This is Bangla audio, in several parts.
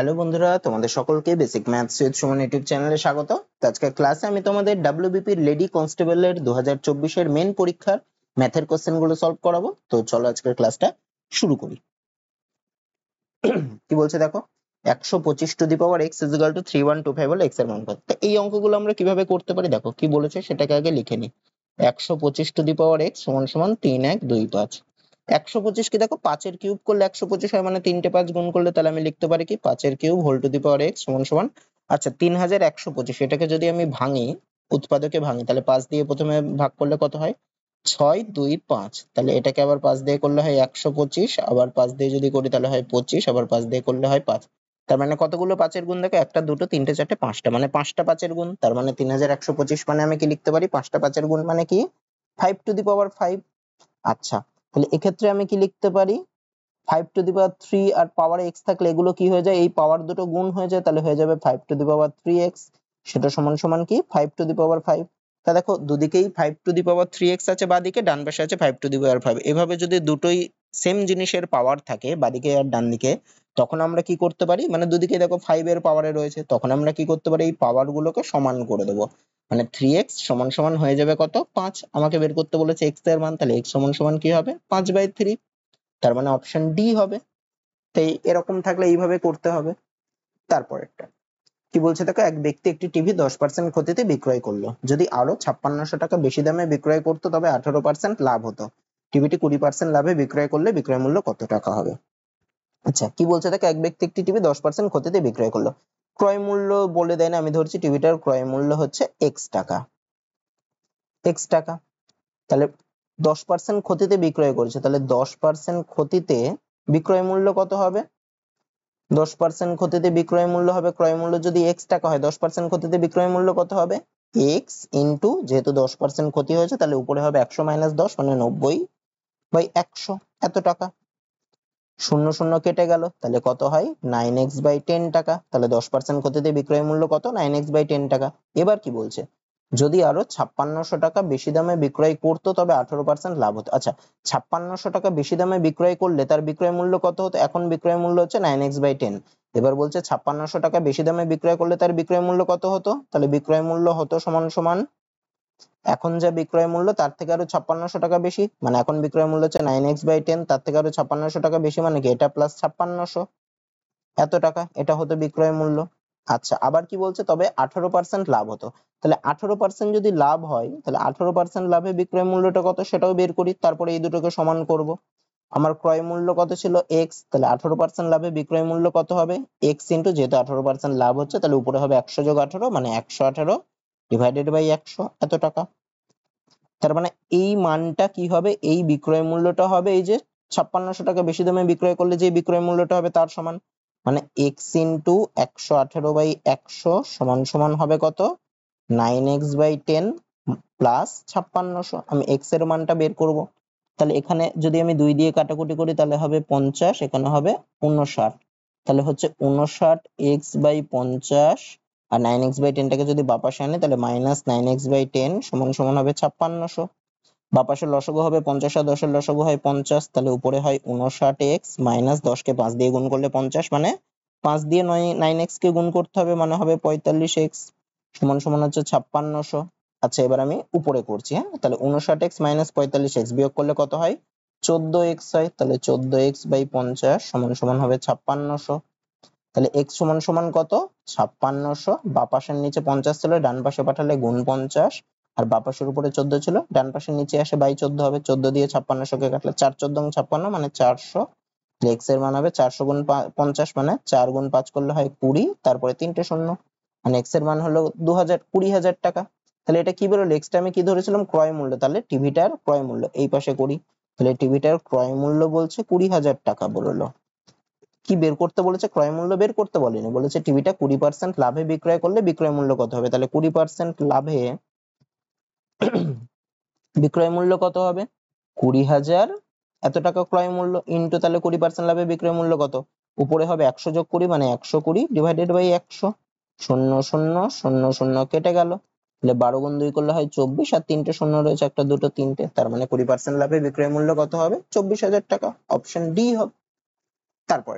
হ্যালো বন্ধুরা, তোমাদের সকলকে basic maths with Suman YouTube চ্যানেলে স্বাগত। তো আজকের ক্লাসে আমি তোমাদের ডব্লিউবিপি লেডি কনস্টেবলের 2024 এর মেন পরীক্ষার ম্যাথের কোশ্চেন গুলো সলভ করাবো। তো চলো আজকের ক্লাসটা শুরু করি। কি বলছে দেখো, 125 two the power x is equal to 3125 হলো x এর মান কত। তো এই অঙ্কগুলো আমরা কিভাবে করতে পারি দেখো, কি বলেছে সেটাকে আগে লিখে নি। 125 টু দি পাওয়ার x সমান সমান 3125। 125 কে দেখো 5 এর কিউব করলে 125 হয়, মানে 3টে 5 গুণ করলে তাহলে আমি লিখতে পারি কি 5 এর cube whole to the power x সমান সমান, আচ্ছা 3125। এটাকে যদি আমি ভাঙি, উৎপাদকে ভাঙি, তাহলে 5 দিয়ে প্রথমে ভাগ করলে কত হয় 6 2 5। তাহলে এটাকে আবার 5 দিয়ে করলে হয় 125, আবার 5 দিয়ে যদি করি তাহলে হয় 25, আবার 5 দিয়ে করলে হয় 5। তার মানে কতগুলো 5 এর গুণ দেখো, একটা দুটো তিনটে চারটে পাঁচটা, মানে 5টা 5 এর গুণ। তার মানে 3125 মানে আমি কি লিখতে পারি 5টা 5 এর গুণ মানে কি 5 টু দি পাওয়ার 5। আচ্ছা, তাহলে এক্ষেত্রে আমি কি লিখতে পারি 5 two the power 3, R power x থাকলে এগুলো কি হয়ে যায়, এই পাওয়ার দুটো গুণ হয়ে যায়, তাহলে হয়ে যাবে 5 টু দি পাওয়ার 3x, সেটা সমান সমান কি 5 টু দি পাওয়ার 5। তা দেখো দুদিকেই 5 টু দি পাওয়ার 3x আছে, বাদিকে ডান পাশে আছে 5 টু দি পাওয়ার 5। এভাবে যদি দুটোই সেম জিনিসের পাওয়ার থাকে বাদিকে আর ডান দিকে, তখন আমরা কি করতে পারি, মানে দুদিকে দেখো 5 এর পাওয়ারে রয়েছে, তখন আমরা কি করতে পারি এই পাওয়ার গুলোকে সমান করে দেবো। মানে 3x সমান সমান হয়ে যাবে কত 5। আমাকে বের করতে বলেছে x এর মান, তাহলে x সমান সমান কি হবে 5/3। তার মানে অপশন ডি হবে। তাই এরকম থাকলে এইভাবে করতে হবে। তারপর একটা কি বলছে দেখো, এক ব্যক্তি একটি টিভি 10% ক্ষতিতে বিক্রয় করলো। যদি আরো 5600 টাকা বেশি দামে বিক্রয় করতো তবে 18% লাভ হতো। টিভিটি 20% লাভে বিক্রয় করলে বিক্রয় মূল্য কত টাকা হবে। আচ্ছা, কি বলছে দেখো, এক ব্যক্তি একটি টিভি 10% ক্ষতিতে বিক্রয় করলো। ক্রয় মূল্য বলে দেয় না, আমি ধরছি টিভিটার ক্রয় মূল্য হচ্ছে এক্স টাকা। তাহলে 10% ক্ষতিতে বিক্রয় করেছে, তাহলে 10% ক্ষতিতে বিক্রয় মূল্য কত হবে, 10% ক্ষতিতে বিক্রয় মূল্য হবে, ক্রয় মূল্য যদি x টাকা হয় 10% ক্ষতিতে বিক্রয় মূল্য কত হবে x ইন্টু, যেহেতু 10% ক্ষতি হয়েছে তাহলে উপরে হবে 100 মাইনাস 10 মানে 90/100 এত টাকা। শূন্য শূন্য কেটে গেল, তাহলে কত হয় 9x/10 টাকা। তাহলে 10% ক্ষতিতে বিক্রয় মূল্য কত 9x/10 টাকা। এবার কি বলছে, যদি আরো 5600 টাকা বেশি দামে বিক্রয় করতো তবে 18% লাভ হতো। আচ্ছা, 5600 টাকা বেশি দামে বিক্রয় করলে তার বিক্রয় মূল্য কত হতো, এখন বিক্রয় মূল্য হচ্ছে 9x/10। এবার বলছে 5600 টাকা বেশি দামে বিক্রয় করলে তার বিক্রয় মূল্য কত হতো, তাহলে বিক্রয় মূল্য হতো সমান সমান এখন যা বিক্রয় মূল্য তার থেকে আরো 5600 টাকা বেশি, মানে এখন বিক্রয় মূল্য হচ্ছে 9x/10, তার থেকে আরো 5600 টাকা বেশি মানে কি এটা প্লাস 5600 এত টাকা, এটা হতো বিক্রয় মূল্য। আচ্ছা, আবার কি বলছে, তবে 18% লাভ হতো। তাহলে 18% যদি লাভ হয় তাহলে 18% লাভে বিক্রয় মূল্যটা কত সেটাও বের করি, তারপরে এই দুটোকে সমান করব। আমার ক্রয় মূল্য কত ছিল x, তাহলে 18% লাভে বিক্রয় মূল্য কত হবে x ইন্টু, যেহেতু 18% লাভ হচ্ছে তাহলে উপরে হবে 100 যোগ 18 মানে 118 ডিভাইডেড বাই 100 এত টাকা। তার মানে এই মানটা কি হবে, এই বিক্রয় মূল্যটা হবে এই যে 5600 টাকা বেশি দামে বিক্রয় করলে যে বিক্রয় মূল্যটা হবে তার সমান, মানে x ইন্টু 118/100 সমান সমান হবে কত 9x/10 প্লাস 5600। আমি x এর মানটা বের করব, তাহলে এখানে যদি আমি 2 দিয়ে কাটাকুটি করি তাহলে হবে 50, এখানে হবে 59, তাহলে হচ্ছে 59x/50, আর 9x/10 টাকে যদি বাপাশে আনে তাহলে মাইনাস 9x/10 সমান সমান হবে 5600। বাপাশের লসাগু হবে 50 আর 10 এর লসাগু হয় 50, তাহলে উপরে হয় 59x মাইনাস 10 কে 5 দিয়ে গুণ করলে 50, মানে 5 দিয়ে 9x কে গুণ করতে হবে মানে হবে 45x সমান সমান হচ্ছে 5600। আচ্ছা, এবার আমি উপরে করছি, হ্যাঁ, তাহলে 59x মাইনাস 45x বিয়োগ করলে কত হয় 14x হয়, তাহলে 14x/50 সমান সমান হবে 5600। তাহলে x সমান সমান কত 5600, বাপাশের নিচে 50 ছিল ডান পাশে পাঠালে গুণ 50, আর বাপাশের উপরে 14 ছিল ডান পাশের নিচে আসে বাই 14 হবে, 14 দিয়ে 5600 কে কাটলে 4 14 56 মানে 400। x এর মান হবে 400 গুণ 50 মানে 4 গুণ 5 করলে হয় 20, তারপরে 3টে শূন্য, মানে x এর মান হলো 20,000 টাকা। তাহলে এটা কি বেরোলো, x টা আমি কি ধরেছিলাম ক্রয় মূল্য, তাহলে টিভিটার ক্রয় মূল্য এই পাশে করি, তাহলে টিভিটার ক্রয় মূল্য বলছে 20,000 টাকা বললো। কি বের করতে বলেছে, ক্রয় মূল্য বের করতে বলেনি, বলেছে টিভিটা 20% লাভে বিক্রয় করলে বিক্রয় মূল্য কত হবে। তাহলে 20% লাভে বিক্রয় মূল্য কত হবে 20,000 এত টাকা ক্রয় মূল্য ইন্টু, তাহলে 20% লাভে বিক্রয় মূল্য কত, উপরে হবে 100 যোগ 20 মানে 120 ডিভাইডেড বাই 100, 0 0 0 0 কেটে গেল, তাহলে 12 গুণ 2 করলে হয় 24, আর 3টে শূন্য রয়েছে একটা দুটো তিনটে, তার মানে 20% লাভে বিক্রয় মূল্য কত হবে 24,000 টাকা, অপশন ডি হবে। তারপর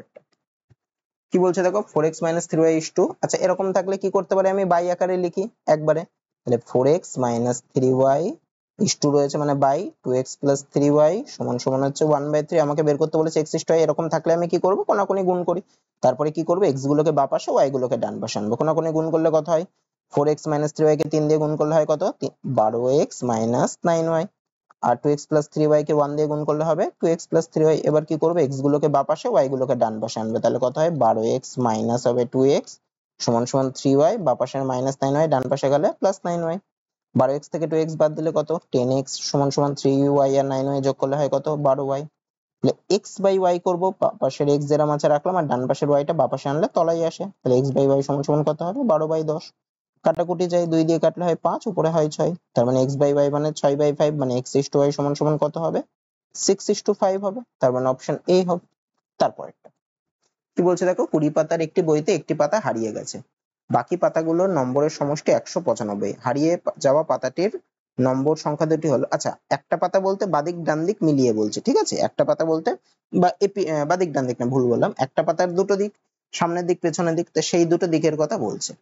কি বলছে দেখো 4x - 3y is 2। আচ্ছা এরকম থাকলে কি করতে পারি আমি বাই আকারে লিখি একবারে, তাহলে 4x - 3y is 2 রয়েছে মানে বাই 2x + 3y সমান সমান হচ্ছে 1/3। আমাকে বের করতে বলেছে x is 2y। এরকম থাকলে আমি কি করব, কোনাকুনি গুণ করি, তারপরে কি করব x গুলোকে বাঁ পাশে y গুলোকে ডান পাশে আনবো। কোনাকুনি গুণ করলে কত হয়, 4x - 3y কে 3 দিয়ে গুণ করলে হয় কত, 12x - 9y, আর 2x + 3y কে 1 দিয়ে গুণ করলে হবে 2x + 3y। এবার কি করবে, x গুলোকে বাঁ পাশে y গুলোকে ডান পাশে আনবে, তাহলে কত হয় 12x মাইনাস হবে 2x সমান সমান 3y, বাঁ পাশের -9y ডান পাশে গেলে +9y। 12x থেকে 2x বাদ দিলে কত, 10x সমান সমান 3y আর 9y যোগ করলে হয় কত 12y। তাহলে x বাই y করব, পাশের x যেটা মাঝে রাখলাম আর ডান পাশের y টা বাঁ পাশে আনলে তলায় আসে, তাহলে x বাই y সমান সমান কত হবে 12/10। কাটাকুটি যায়, 2 দিয়ে কাটলে হয় 5, উপরে হয় 6, তার মানে x বাই y মানে 6/5 মানে x is to y সমান সমান কত হবে 6:5 হবে, তার মানে অপশন এ হবে। তারপর একটা কি বলছে দেখো, 20 পাতার একটি বইতে একটি পাতা হারিয়ে গেছে, বাকি পাতাগুলোর নম্বরের সমষ্টি 195। হারিয়ে যাওয়া পাতাটির নম্বর সংখ্যা দুটি হলো, আচ্ছা একটা পাতা বলতে বাদিক ডান দিক মিলিয়ে বলছে, ঠিক আছে, একটা পাতা বলতে বা বাদিক ডান দিক না, ভুল বললাম, একটা পাতার দুটো দিক, সামনের দিক পেছনের দিক, তো সেই দুটো দিকের কথা বলছে।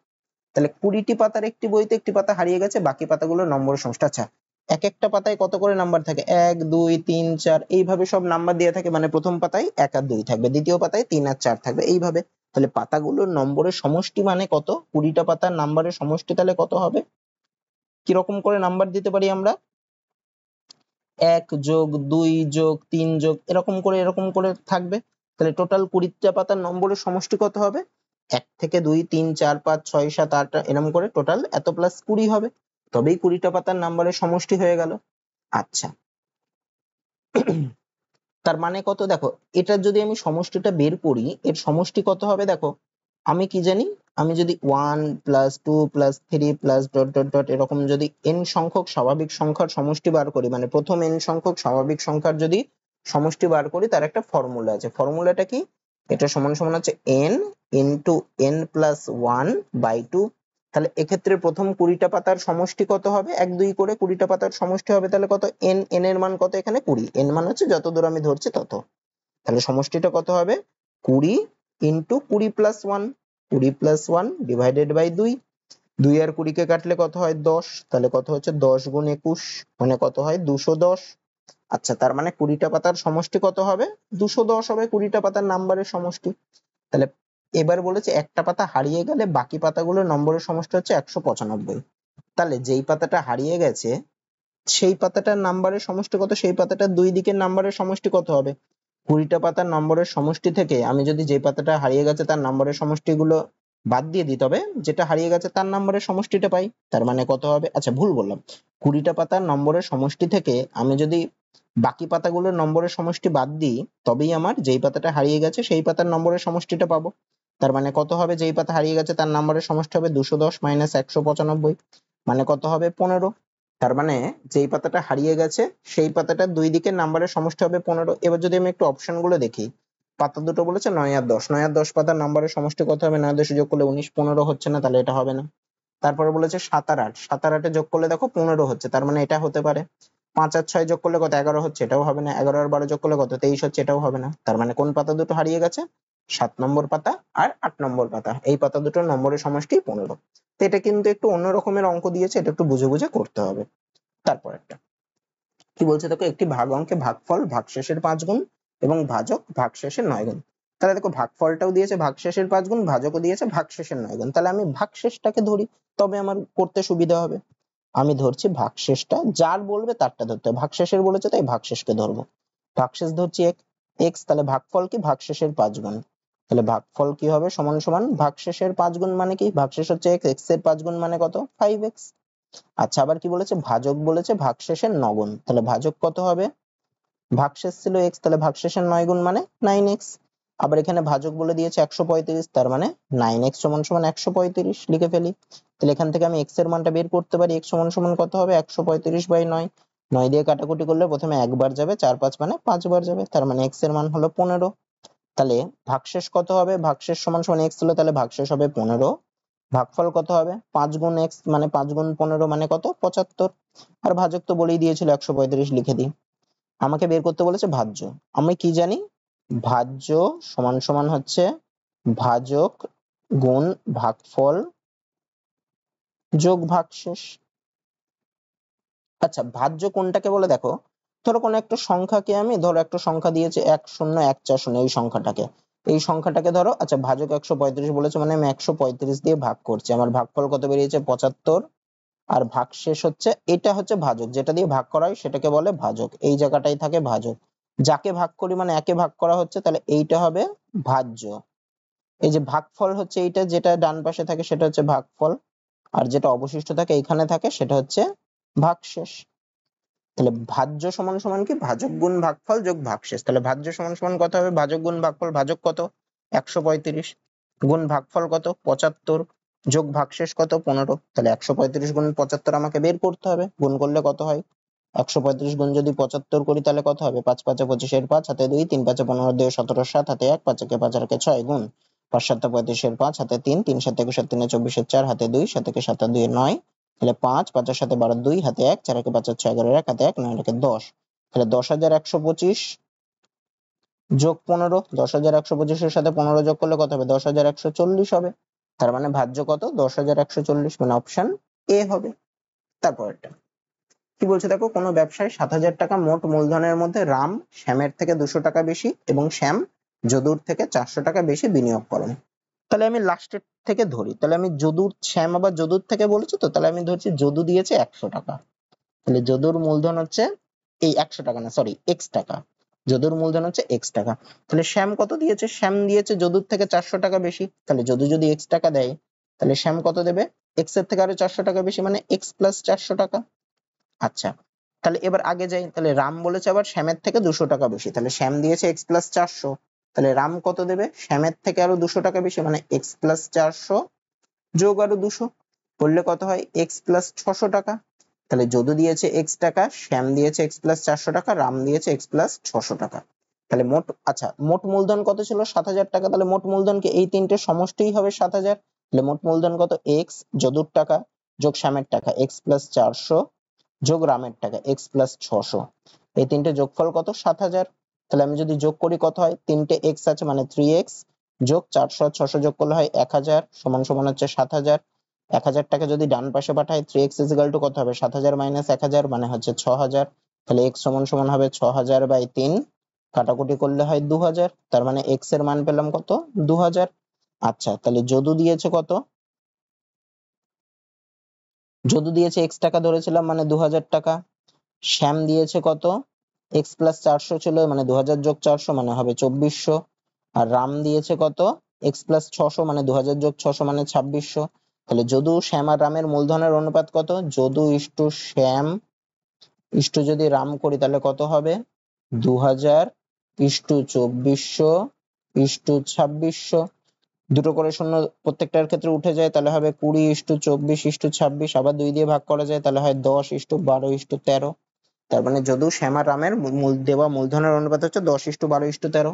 তাহলে 20টি পাতার একটি বইতে একটি পাতা হারিয়ে গেছে, বাকি পাতাগুলোর নম্বরের সমষ্টি। আচ্ছা এক একটা পাতায় কত করে নাম্বার থাকে, 1 2 3 4 এইভাবে সব নাম্বার দিয়ে থাকে, মানে প্রথম পাতায় 1 আর 2 থাকবে, দ্বিতীয় পাতায় 3 আর 4 থাকবে এইভাবে। তাহলে পাতাগুলোর নম্বরের সমষ্টি মানে কত, 20টা পাতার নাম্বারের সমষ্টি তাহলে কত হবে, কিরকম করে নাম্বার দিতে পারি আমরা, 1 যোগ 2 যোগ 3 যোগ এরকম করে থাকবে। তাহলে টোটাল 20টা পাতার নম্বরের সমষ্টি কত হবে, 1 থেকে 2 3 4 5 6 7 8 এরকম করে টোটাল এত প্লাস 20 হবে, তবেই 20টা পাতার নাম্বারের সমষ্টি হয়ে গেল। আচ্ছা তার মানে কত দেখো, এটা যদি আমি সমষ্টিটা বের করি, এর সমষ্টি কত হবে দেখো, আমি কি জানি, আমি যদি 1 + 2 + 3 + ডট ডট ডট এরকম যদি n সংখ্যক স্বাভাবিক সংখ্যার সমষ্টি বার করি, মানে প্রথম n সংখ্যক স্বাভাবিক সংখ্যার যদি সমষ্টি বার করি, তার একটা ফর্মুলা আছে। ফর্মুলাটা কি, এটা সমান সমান হচ্ছে n ইনটু n + 1/2। তাহলে এক্ষেত্রে প্রথম 20টা পাতার সমষ্টি কত হবে, 1 2 করে 20টা পাতার সমষ্টি হবে, তাহলে কত n, n এর মান কত এখানে 20, n মান হচ্ছে যত দূর আমি ধরছি তত, তাহলে সমষ্টিটা কত হবে 20 ইনটু 20 + 1, 20 + 1 ডিভাইডেড বাই 2, 2 আর 20 কে কাটলে কত হয় 10, তাহলে কত হচ্ছে 10 গুণ 21 মানে কত হয় 210। আচ্ছা তার মানে 20টা পাতার সমষ্টি কত হবে 210 হবে, 20টা পাতার নাম্বারের সমষ্টি। তাহলে এবার বলেছে একটা পাতা হারিয়ে গেলে বাকি পাতাগুলোর নম্বরের সমষ্টি হচ্ছে 195। তাহলে যেই পাতাটা হারিয়ে গেছে সেই পাতাটার নাম্বারের সমষ্টি কত, সেই পাতাটার দুই দিকের নাম্বারের সমষ্টি কত হবে, 20টা পাতার নম্বরের সমষ্টি থেকে আমি যদি যে পাতাটা হারিয়ে গেছে তার নম্বরের সমষ্টিগুলো বাদ দিয়ে দিই, তবে যেটা হারিয়ে গেছে তার নম্বরের সমষ্টিটা পাই, তার মানে কত হবে, আচ্ছা ভুল বললাম, 20টা পাতার নম্বরের সমষ্টি থেকে আমি যদি বাকি পাতাগুলোর নম্বরের সমষ্টি বাদ দিই, তবেই আমার যেই পাতাটা হারিয়ে গেছে সেই পাতার নম্বরের সমষ্টিটা পাবো। তার মানে কত হবে, যেই পাতা হারিয়ে গেছে তার নম্বরের সমষ্টি হবে 210 - 195 মানে কত হবে 15। তার মানে যেই পাতাটা হারিয়ে গেছে সেই পাতাটার দুই দিকের নাম্বারের সমষ্টি হবে 15। এবার যদি আমি একটু অপশন গুলো দেখি, পাতা দুটো বলেছে 9 আর 10, 9 আর 10 পাতার নাম্বারের সমষ্টি কত হবে, 9 10 যোগ করলে 19, 15 হচ্ছে না, তাহলে এটা হবে না। তারপরে বলেছে 7 আর 8, 7 আর 8 যোগ করলে দেখো 15 হচ্ছে, তার মানে এটা হতে পারে। 5 আর 6 যোগ করলে কত 11 হচ্ছে, এটাও হবে না। 11 আর 12 যোগ করলে কত 23 হচ্ছে, এটাও হবে না। তার মানে কোন পাতা দুটো হারিয়ে গেছে, 7 নম্বর পাতা আর 8 নম্বর পাতা, এই পাতা দুটোর নম্বরের সমষ্টি 15। তো এটা কিন্তু একটু অন্য রকমের অঙ্ক দিয়েছে, এটা একটু বুঝে বুঝে করতে হবে। তারপর একটা কি বলছে দেখো, একটি ভাগ অঙ্কে ভাগফল ভাগশেষের 5 গুণ এবং ভাজক ভাগশেষের 9 গুণ। তাহলে দেখো ভাগফলটাও দিয়েছে ভাগশেষের 5 গুণ, ভাজকও দিয়েছে ভাগশেষের 9 গুণ। তাহলে আমি ভাগশেষটাকে ধরি, তবে আমার করতে সুবিধা হবে। আমি ধরছি ভাগশেষটা, যার বলবে তারটা ধরতে হবে, ভাগশেষের বলেছে তাই ভাগশেষকে ধরবো। ভাগশেষ ধরছি x, তাহলে ভাগফল কি ভাগশেষের 5 গুণ, তাহলে ভাগফল কি হবে সমান সমান ভাগশেষের 5 গুণ মানে কি, ভাগশেষ হচ্ছে x, x এর 5 গুণ মানে কত 5x। আচ্ছা আবার কি বলেছে, ভাজক বলেছে ভাগশেষের 9 গুণ, তাহলে ভাজক কত হবে, ভাগশেষ ছিল x, তাহলে ভাগশেষের 9 গুণ মানে 9x। আবার এখানে ভাজক বলে দিয়েছে 135, তার মানে 9x সমান সমান 135 লিখে ফেলি। তাহলে এখান থেকে আমি x এর মানটা বের করতে পারি, x সমান সমান কত হবে 135/9, 9 দিয়ে কাটাকুটি করলে প্রথমে একবার যাবে, 4 5 মানে 5 বার যাবে, তার মানে x এর মান হলো 15। তাহলে ভাগশেষ কত হবে, ভাগশেষ সমান সমান x হলো, তাহলে ভাগশেষ হবে 15, ভাগফল কত হবে 5 গুণ x মানে 5 গুণ 15 মানে কত 75, আর ভাজক তো বলেই দিয়েছিল 135 লিখে দিই। আমাকে বের করতে বলেছে ভাজ্য, আমি কি জানি, ভাজ্য সমান সমান হচ্ছে ভাজক গুণ ভাগফল যোগ ভাগশেষ। আচ্ছা, ভাজ্য কোনটাকে বলে দেখো, ধরো কোনো একটা সংখ্যাকে আমি, ধরো একটা সংখ্যা দিয়েছে 10140, এই সংখ্যাটাকে ধরো, আচ্ছা ভাজক 135 বলেছে, মানে আমি 135 দিয়ে ভাগ করছি, আমার ভাগফল কত বেরিয়েছে 75, আর ভাগশেষ হচ্ছে, এটা হচ্ছে ভাজক, যেটা দিয়ে ভাগ করা হয় সেটাকে বলে ভাজক, এই জায়গাটাই থাকে ভাজক, যাকে ভাগ করি মানে একে ভাগ করা হচ্ছে, তাহলে এইটা হবে ভাজ্য। এই যে ভাগফল হচ্ছে এইটা, যেটা ডান পাশে থাকে সেটা হচ্ছে ভাগফল, আর যেটা অবশিষ্ট থাকে এইখানে থাকে সেটা হচ্ছে ভাগশেষ। তাহলে ভাজ্য সমান সমান কি, ভাজক গুণ ভাগফল যোগ ভাগশেষ। তাহলে ভাজ্য সমান সমান কত হবে, ভাজক গুণ ভাগফল, ভাজক কত 135 গুণ ভাগফল কত 75 যোগ ভাগশেষ কত 15। তাহলে 135 গুণ 75 আমাকে বের করতে হবে, গুণ করলে কত হয়, 135 গুণ যদি 75 করি তাহলে কত হবে, 5 5 25 এর 5 হাতে 2, 3 5 15 2 17 7 হাতে 1, 5 একে 5 আর একে 6 গুণ 5 7 35 এর 5 হাতে 3, 3 7 21 3 24 এর 4 হাতে 2, 7 একে 7 2 9, তাহলে 5 5 এর সাথে 12 2 হাতে 1, 4 একে 5 আর 6 11 1 হাতে 1, 9 একে 10। তাহলে 10,125 যোগ 15, 10,125 এর সাথে 15 যোগ করলে কত হবে, 10,140 হবে। তার মানে ভাজ্য কত, 10,140, মানে অপশন এ হবে। তারপরটা কি বলছে দেখো, কোনো ব্যবসায় 7,000 টাকা মোট মূলধনের মধ্যে রাম শ্যামের থেকে 200 টাকা বেশি এবং শ্যাম যদুর থেকে 400 টাকা বেশি বিনিয়োগ করেন। তাহলে আমি লাস্টের থেকে ধরি, তাহলে আমি যদুর, শ্যাম আবার যদুর থেকে বলেছি তো, তাহলে আমি ধরছি যদু দিয়েছে 100 টাকা, তাহলে যদুর মূলধন হচ্ছে এই 100 টাকা না, সরি x টাকা, যদুর মূলধন হচ্ছে x টাকা। তাহলে শ্যাম কত দিয়েছে, শ্যাম দিয়েছে যদুর থেকে 400 টাকা বেশি, তাহলে যদু যদি x টাকা দেয় তাহলে শ্যাম কত দেবে, x এর থেকে আরো 400 টাকা বেশি, মানে x প্লাস 400 টাকা। আচ্ছা, তাহলে এবার আগে যাই, তাহলে রাম বলেছে আবার শ্যামের থেকে 200 টাকা বেশি, তাহলে শ্যাম দিয়েছে x প্লাস 400, তাহলে রাম কত দেবে, শ্যামের থেকে আরো 200 টাকা বেশি, মানে x প্লাস 400 যোগ আরো 200 করলে কত হয়, x প্লাস 600 টাকা। তাহলে যদু দিয়েছে x টাকা, শ্যাম দিয়েছে x প্লাস 400 টাকা, রাম দিয়েছে x প্লাস 600 টাকা। তাহলে মোট, আচ্ছা মোট মূলধন কত ছিল 7,000 টাকা, তাহলে মোট মূলধন কি এই তিনটে সমষ্টিই হবে 7,000, তাহলে মোট মূলধন কত, x যদুর টাকা যোগ শ্যামের টাকা x প্লাস 400 যোগ রামের টাকা x প্লাস 600, এই তিনটে যোগফল কত 7,000। তাহলে আমি যদি যোগ করি কত হয়, তিনটে x আছে মানে 3x যোগ 400 আর 600 যোগ করলে হয় 1,000 সমান সমান হচ্ছে 7,000। 1,000 টাকা যদি ডান পাশে পাঠাই, 3x ইকুয়াল টু কত হবে, 7,000 মাইনাস 1,000 মানে হচ্ছে 6,000। তাহলে x সমান সমান হবে 6,000 বাই 3, কাটাকুটি করলে হয় 2,000, তার মানে x এর মান পেলাম কত 2,000। আচ্ছা, তাহলে যদু দিয়েছে কত, যদু দিয়েছে x টাকা ধরেছিলাম মানে 2,000 টাকা, শ্যাম দিয়েছে কত, x প্লাস 400 ছিল মানে 2,000 যোগ 400 মানে হবে 2,400, আর রাম দিয়েছে কত, x প্লাস 600 মানে 2,000 যোগ 600 মানে 2,600। তাহলে যদু শ্যাম আর রামের মূলধনের অনুপাত কত, যদু ইস্টু শ্যাম ইস্টু যদি রাম করি তাহলে কত হবে, 2,000 ইস্টু 2,400 ইস্টু 2,600, দুটো করে শূন্য প্রত্যেকটার ক্ষেত্রে উঠে যায়, তাহলে হবে 20 ইস্টু 24 ইস্টু 26, আবার 2 দিয়ে ভাগ করা যায় তাহলে হয় 10 ইস্টু 12 ইস্টু 13। তার মানে যদু শ্যাম আর রামের দেওয়া মূলধনের অনুপাত হচ্ছে 10 ইস্টু 12 ইস্টু 13।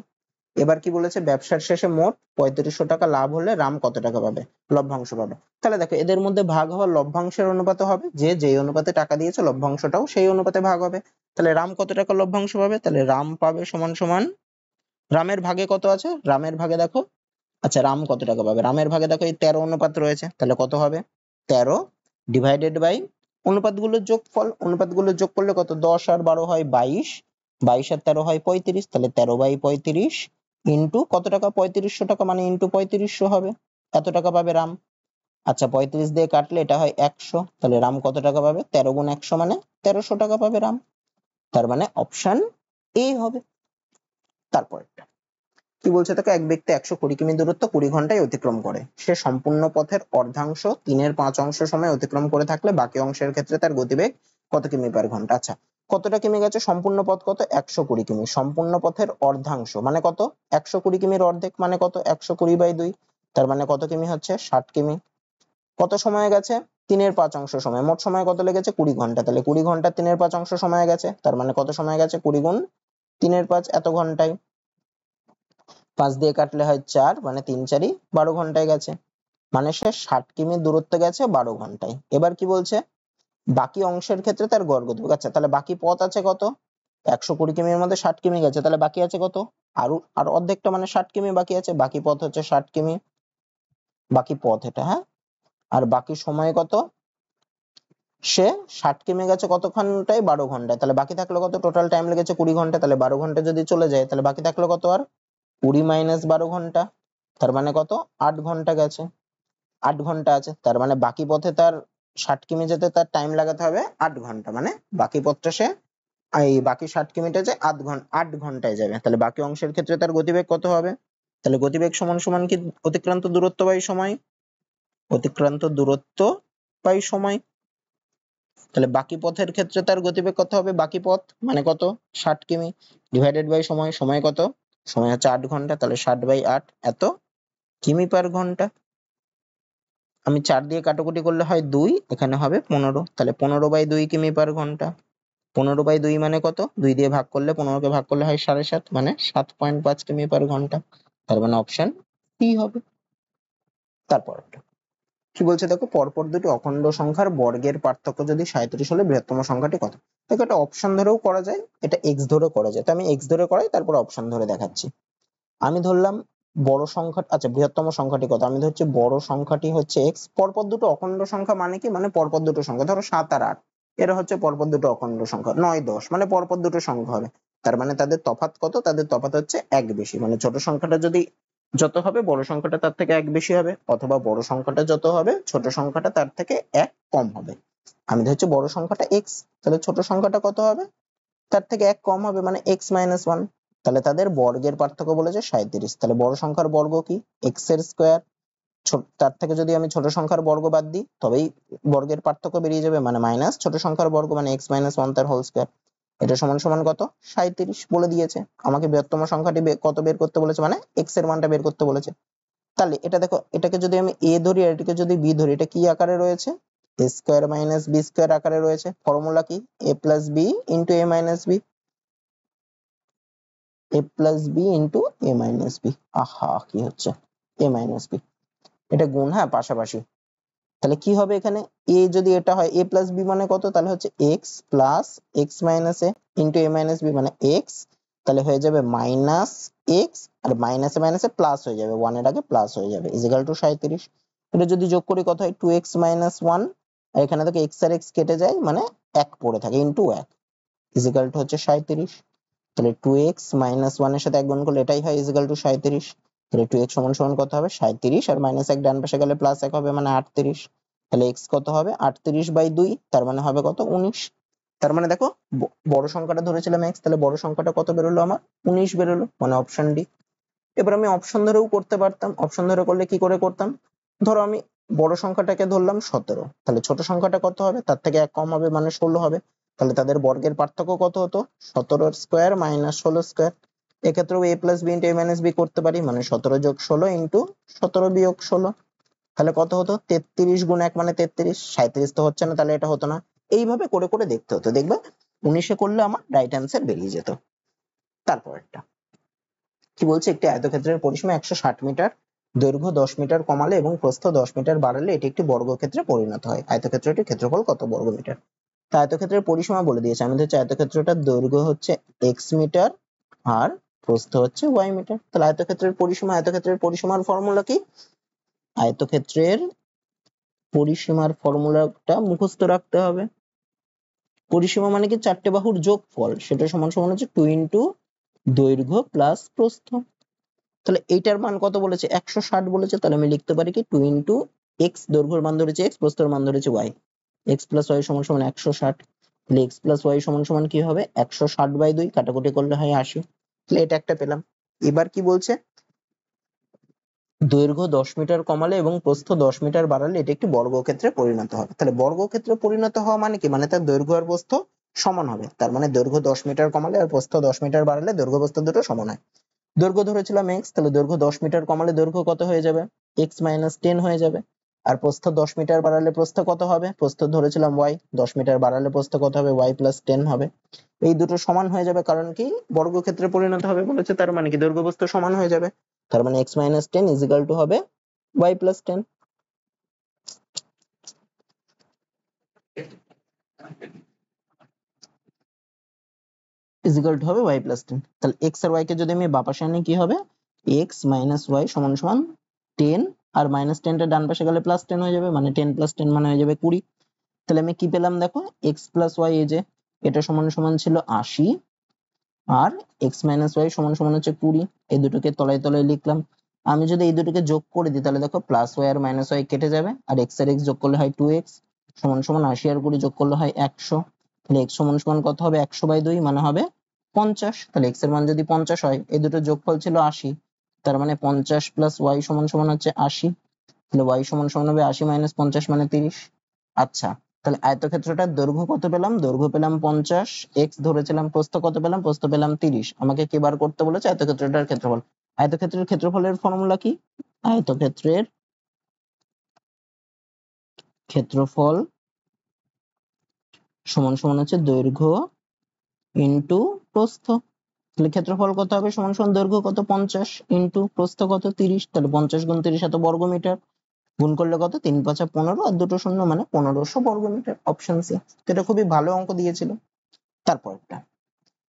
এবার কি বলেছে, ব্যবসার শেষে মোট 3500 টাকা লাভ হলে রাম কত টাকা পাবে, লভ্যাংশ পাবে। তাহলে দেখো এদের মধ্যে ভাগ হওয়ার লভ্যাংশের অনুপাতে হবে, যে যেই অনুপাতে টাকা দিয়েছে লভ্যাংশটাও সেই অনুপাতে ভাগ হবে। তাহলে রাম কত টাকা লভ্যাংশ পাবে, তাহলে রাম পাবে সমান সমান, রামের ভাগে কত আছে, রামের ভাগে দেখো, আচ্ছা রাম কত টাকা পাবে, রামের ভাগে দেখো এই 13 অনুপাত রয়েছে, তাহলে কত হবে 13 ডিভাইডেড বাই অনুপাতগুলোর যোগফল, অনুপাতগুলোর যোগ করলে কত, 10 আর 12 হয় 22, 22 আর 13 হয় 35, তাহলে 13 বাই 35 ইন্টু কত টাকা 3500 টাকা, মানে ইন্টু 3500 হবে, এত টাকা পাবে রাম। আচ্ছা 35 দিয়ে কাটলে এটা হয় 100, তাহলে রাম কত টাকা পাবে, 13 গুণ 100 মানে 1300 টাকা পাবে রাম। তার মানে অপশন এ হবে। তারপরটা কি বলছে দেখো, এক ব্যক্তি 120 কিমি দূরত্ব 20 ঘন্টায় অতিক্রম করে, সে সম্পূর্ণ পথের অর্ধাংশ 3/5 অংশ সময় অতিক্রম করে থাকলে বাকি অংশের ক্ষেত্রে তার গতিবেগ কত কিমি পার ঘন্টা। আচ্ছা কতটা কিমি গেছে, সম্পূর্ণ পথ কত 120 কিমি, সম্পূর্ণ পথের অর্ধাংশ মানে কত, 120 কিমির অর্ধেক মানে কত, 120 বাই 2, তার মানে কত কিমি হচ্ছে 60 কিমি। কত সময় গেছে, 3/5 অংশ সময়, মোট সময় কত লেগেছে 20 ঘন্টা, তাহলে 20 ঘন্টা 3/5 অংশ সময় গেছে, তার মানে কত সময় গেছে 20 গুণ 3/5 এত ঘন্টায়, 5 দিয়ে কাটলে হয় 4, মানে 3 4ই 12 ঘন্টায় গেছে, মানে সে 60 কিমি দূরত্ব গেছে 12 ঘন্টায়। এবার কি বলছে, বাকি অংশের ক্ষেত্রে তার গড় গতিবেগ। আচ্ছা তাহলে বাকি পথ আছে কত, 120 কিমির মধ্যে 60 কিমি গেছে, তাহলে বাকি আছে কত? আর অর্ধেকটা মানে 60 কিমি বাকি আছে, বাকি পথ হচ্ছে 60 কিমি, বাকি পথ এটা, হ্যাঁ। আর বাকি সময় কত? সে 60 কিমি গেছে কত ঘন্টায়? 12 ঘন্টায়। তাহলে বাকি থাকলো কত? টোটাল টাইম লেগেছে 20 ঘন্টা, তাহলে 12 ঘন্টা যদি চলে যায় তাহলে বাকি থাকলো কত? আর 20 মাইনাস 12 ঘন্টা, তার মানে কত? 8 ঘন্টা গেছে, 8 ঘন্টা আছে, তার মানে বাকি পথে তার 60 কিমি যেতে তার টাইম লাগাতে হবে 8 ঘন্টা, মানে বাকি পথটা সে এই বাকি 60 কিমিটা যে 8 ঘন্টায় যাবে। তাহলে বাকি অংশের ক্ষেত্রে তার গতিবেগ কত হবে? তাহলে গতিবেগ সমান সমান কি অতিক্রান্ত দূরত্ব বাই সময়, অতিক্রান্ত দূরত্ব বাই সময়। তাহলে বাকি পথের ক্ষেত্রে তার গতিবেগ কত হবে? বাকি পথ মানে কত? 60 কিমি ডিভাইডেড বাই সময়, সময় কত? সময় হচ্ছে 8 ঘন্টা, তাহলে 60/8 এত কিমি পার ঘন্টা। আমি 4 দিয়ে কাটাকুটি করলে হয় 2, এখানে হবে 15, তাহলে 15/2 কিমি পার ঘন্টা। 15/2 মানে কত? 2 দিয়ে ভাগ করলে, 15 কে ভাগ করলে হয় 7.5, মানে 7.5 কিমি পার ঘন্টা। তার মানে অপশন সি হবে। তারপর কি বলছে দেখো, পরপর দুটি অখণ্ড সংখ্যার বর্গের পার্থক্য যদি 37 হলে বৃহত্তম সংখ্যাটি কত? দেখো এটা অপশন ধরেও করা যায়, এটা এক্স ধরেও করা যায়, তো আমি এক্স ধরে করাই, তারপর অপশন ধরে দেখাচ্ছি। আমি ধরলাম বড় সংখ্যা, আচ্ছা বৃহত্তম সংখ্যাটি কত? আমি ধরছি বড় সংখ্যাটি হচ্ছে এক্স। পরপর দুটো অখণ্ড সংখ্যা মানে কি? মানে পরপর দুটো সংখ্যা, ধরো 7 আর 8, এরা হচ্ছে পরপর দুটো অখণ্ড সংখ্যা। 9, 10 মানে পরপর দুটো সংখ্যা হবে, তার মানে তাদের তফাৎ কত? তাদের তফাৎ হচ্ছে 1 বেশি, মানে ছোট সংখ্যাটা যদি যত হবে বড় সংখ্যাটা তার থেকে 1 বেশি হবে, অথবা বড় সংখ্যাটা যত হবে ছোট সংখ্যাটা তার থেকে 1 কম হবে। আমি ধরছি বড় সংখ্যাটা এক্স, তাহলে ছোট সংখ্যাটা কত হবে? তার থেকে 1 কম হবে, মানে x-1। তাহলে তাদের বর্গের পার্থক্য বলেছে 37। তাহলে বড় সংখ্যার বর্গ কি? x এর স্কয়ার, তার থেকে যদি আমি ছোট সংখ্যার বর্গ বাদ দিই তবেই বর্গের পার্থক্য বেরিয়ে যাবে, মানে মাইনাস ছোট সংখ্যার বর্গ, মানে x-1 তার হোল স্কয়ার। এটা সমান সমান কত? 37 বলে দিয়েছে। আমাকে বৃহত্তম সংখ্যাটি কত বের করতে বলেছে? মানে x এর মানটা বের করতে বলেছে। তাহলে এটা দেখো, এটাকে যদি আমি a ধরি আর এটাকে যদি b ধরি, এটা কি আকারে রয়েছে? a square minus b square আকারে রয়েছে। ফর্মুলা কি? a plus b into a minus b, a plus b into a minus b. আহা, কি হচ্ছে? এ মাইনাস বি, এটা গুণ, হ্যাঁ পাশাপাশি। তাহলে কি হবে এখানে? এ যদি এটা হয় এ প্লাস বি মানে কত? তাহলে হচ্ছে x plus x minus A into a minus B, মানে এক্স, তাহলে হয়ে যাবে মাইনাস এক্স, আর মাইনাসে মাইনাসে প্লাস হয়ে যাবে, 1 এর আগে প্লাস হয়ে যাবে, ইজিক্যাল টু 37। এটা যদি যোগ করি কত হয়? 2x মাইনাস 1, আর এখানে দেখো এক্স আর এক্স কেটে যায়, মানে 1 পড়ে থাকে, ইন্টু 1, ইজিক্যাল টু হচ্ছে 37। তাহলে 2x মাইনাস 1 এর সাথে 1 গুণ করলে এটাই হয়, ইজিক্যাল টু 37। তাহলে 2x সমান সমান কত হবে? 37, আর মাইনাস 1 ডান পাশে গেলে প্লাস 1 হবে, মানে 38। তাহলে x কত হবে? 38/2, তার মানে হবে কত? 19। তার মানে দেখো বড় সংখ্যাটা ধরেছিলাম x, তাহলে বড় সংখ্যাটা কত বেরোলো আমার? 19 বেরোলো, মানে অপশন ডি। এবার আমি অপশন ধরেও করতে পারতাম, অপশন ধরে করলে কি করে করতাম? ধরো আমি বড় সংখ্যাটাকে ধরলাম 17, তাহলে ছোট সংখ্যাটা কত হবে? তার থেকে 1 কম হবে, মানে 16 হবে। তাহলে তাদের বর্গের পার্থক্য কত হতো? 17 স্কয়ার মাইনাস 16 স্কয়ার। এক্ষেত্রেও a plus b into a minus b করতে পারি, মানে 17 যোগ 16 ইন্টু 17 বিয়োগ 16, তাহলে কত হতো? 33 গুণ 1 মানে 33, 37 তো হচ্ছে না, তাহলে এটা হতো না। এইভাবে করে করে দেখতে হতো, দেখবে 19-এ করলে আমার রাইট অ্যান্সার বেরিয়ে যেত। তারপর একটা কি বলছে, একটি আয়তক্ষেত্রের পরিসীমা 160 মিটার, দৈর্ঘ্য 10 মিটার কমালে এবং প্রস্থ 10 মিটার বাড়ালে এটি একটি বর্গক্ষেত্রে পরিণত হয়। আয়তক্ষেত্রটির ক্ষেত্রফল কত বর্গ মিটার? তা আয়তক্ষেত্রের পরিসীমা বলে দিয়েছে, আমাদের হচ্ছে আয়তক্ষেত্রটার দৈর্ঘ্য হচ্ছে x মিটার আর প্রস্থ হচ্ছে y মিটার। তাহলে আয়তক্ষেত্রের পরিসীমা, আয়তক্ষেত্রের পরিসীমার ফর্মুলা কি? আয়তক্ষেত্রের পরিসীমার ফর্মুলাটা মুখস্থ রাখতে হবে। পরিসীমা মানে কি? চারটে বাহুর যোগফল, সেটা সমান সমান হচ্ছে 2 ইন্টু দৈর্ঘ্য প্লাস প্রস্থ। তাহলে এইটার মান কত বলেছে? 160 বলেছে, তাহলে আমি লিখতে পারি কি 2 ইন্টু এক্স, দৈর্ঘ্যের মান ধরেছে এক্স, প্রস্থের মান ধরেছে ওয়াই, এক্স প্লাস ওয়াই সমান সমান 160। তাহলে এক্স প্লাস ওয়াই সমান সমান কি হবে? 160/2, কাটাকুটি করলে হয় 80। তাহলে এটা একটা পেলাম। এবার কি বলছে? দৈর্ঘ্য 10 মিটার কমালে এবং প্রস্থ 10 মিটার বাড়ালে এটি একটি বর্গক্ষেত্রে পরিণত হবে। তাহলে বর্গক্ষেত্রে পরিণত হওয়া মানে কি? মানে তার দৈর্ঘ্য আর প্রস্থ সমান হবে, তার মানে দৈর্ঘ্য 10 মিটার কমালে আর প্রস্থ 10 মিটার বাড়ালে দৈর্ঘ্য প্রস্থ দুটো সমান হয়। দৈর্ঘ্য ধরেছিলাম x, তাহলে দৈর্ঘ্য 10 মিটার কমালে দৈর্ঘ্য কত হয়ে যাবে? x মাইনাস 10 হয়ে যাবে। আর প্রস্থ 10 মিটার বাড়ালে প্রস্থ কত হবে? প্রস্থ ধরেছিলাম y, 10 মিটার বাড়ালে প্রস্থ কত হবে? y প্লাস 10 হবে। এই দুটো সমান হয়ে যাবে, কারণ কি বর্গক্ষেত্রে পরিণত হবে বলেছে, তার মানে কি দৈর্ঘ্য প্রস্থ সমান হয়ে যাবে, তার মানে x minus 10 is equal to হবে y plus 10। Is equal to হবে y প্লাস 10। তাহলে x আর y কে যদি আমি বাঁ পাশে আনি কি হবে, x মাইনাস y সমান সমান 10, আর মাইনাস 10 টা ডান পাশে গেলে প্লাস 10 হয়ে যাবে, মানে 10 প্লাস 10 মানে হয়ে যাবে 20। তাহলে আমি কি পেলাম দেখো, x প্লাস y এই যে এটা সমান সমান ছিল 80, আর x মাইনাস y সমান সমান হচ্ছে 20। এই দুটোকে তলায় তলায় লিখলাম। আমি যদি এই দুটোকে যোগ করে দিই তাহলে দেখো প্লাস y আর মাইনাস y কেটে যাবে, আর x আর x যোগ করলে হয় 2x সমান সমান 80 আর 20 যোগ করলে হয় 100। তাহলে x সমান সমান কত হবে, 100/2 মানে হবে 50। তাহলে x এর মান যদি 50 হয়, এই দুটো যোগফল ছিল 80, তার মানে 50 প্লাস y সমান সমান হচ্ছে 80। তাহলে y সমান সমান হবে 80 মাইনাস 50 মানে 30। আচ্ছা, তাহলে আয়তক্ষেত্রটার দৈর্ঘ্য কত পেলাম, দৈর্ঘ্য পেলাম 50, x ধরেছিলাম, প্রস্থ কত পেলাম, প্রস্থ পেলাম 30। আমাকে কি বার করতে বলেছে, আয়তক্ষেত্রটার ক্ষেত্রফল। আয়তক্ষেত্রের ক্ষেত্রফলের ফর্মুলা কি, আয়তক্ষেত্রের ক্ষেত্রফল সমান সমান হচ্ছে দৈর্ঘ্য ইনটু প্রস্থ। তাহলে ক্ষেত্রফল কত হবে, সমান সমান দৈর্ঘ্য কত 50 ইনটু প্রস্থ কত 30। তাহলে 50 গুণ 30 এত বর্গমিটার, গুণ করলে কত 3 5 15 আর দুটো শূন্য মানে 1500 বর্গমিটার, অপশন সি। এটা খুবই ভালো অঙ্ক দিয়েছিল। তারপরটা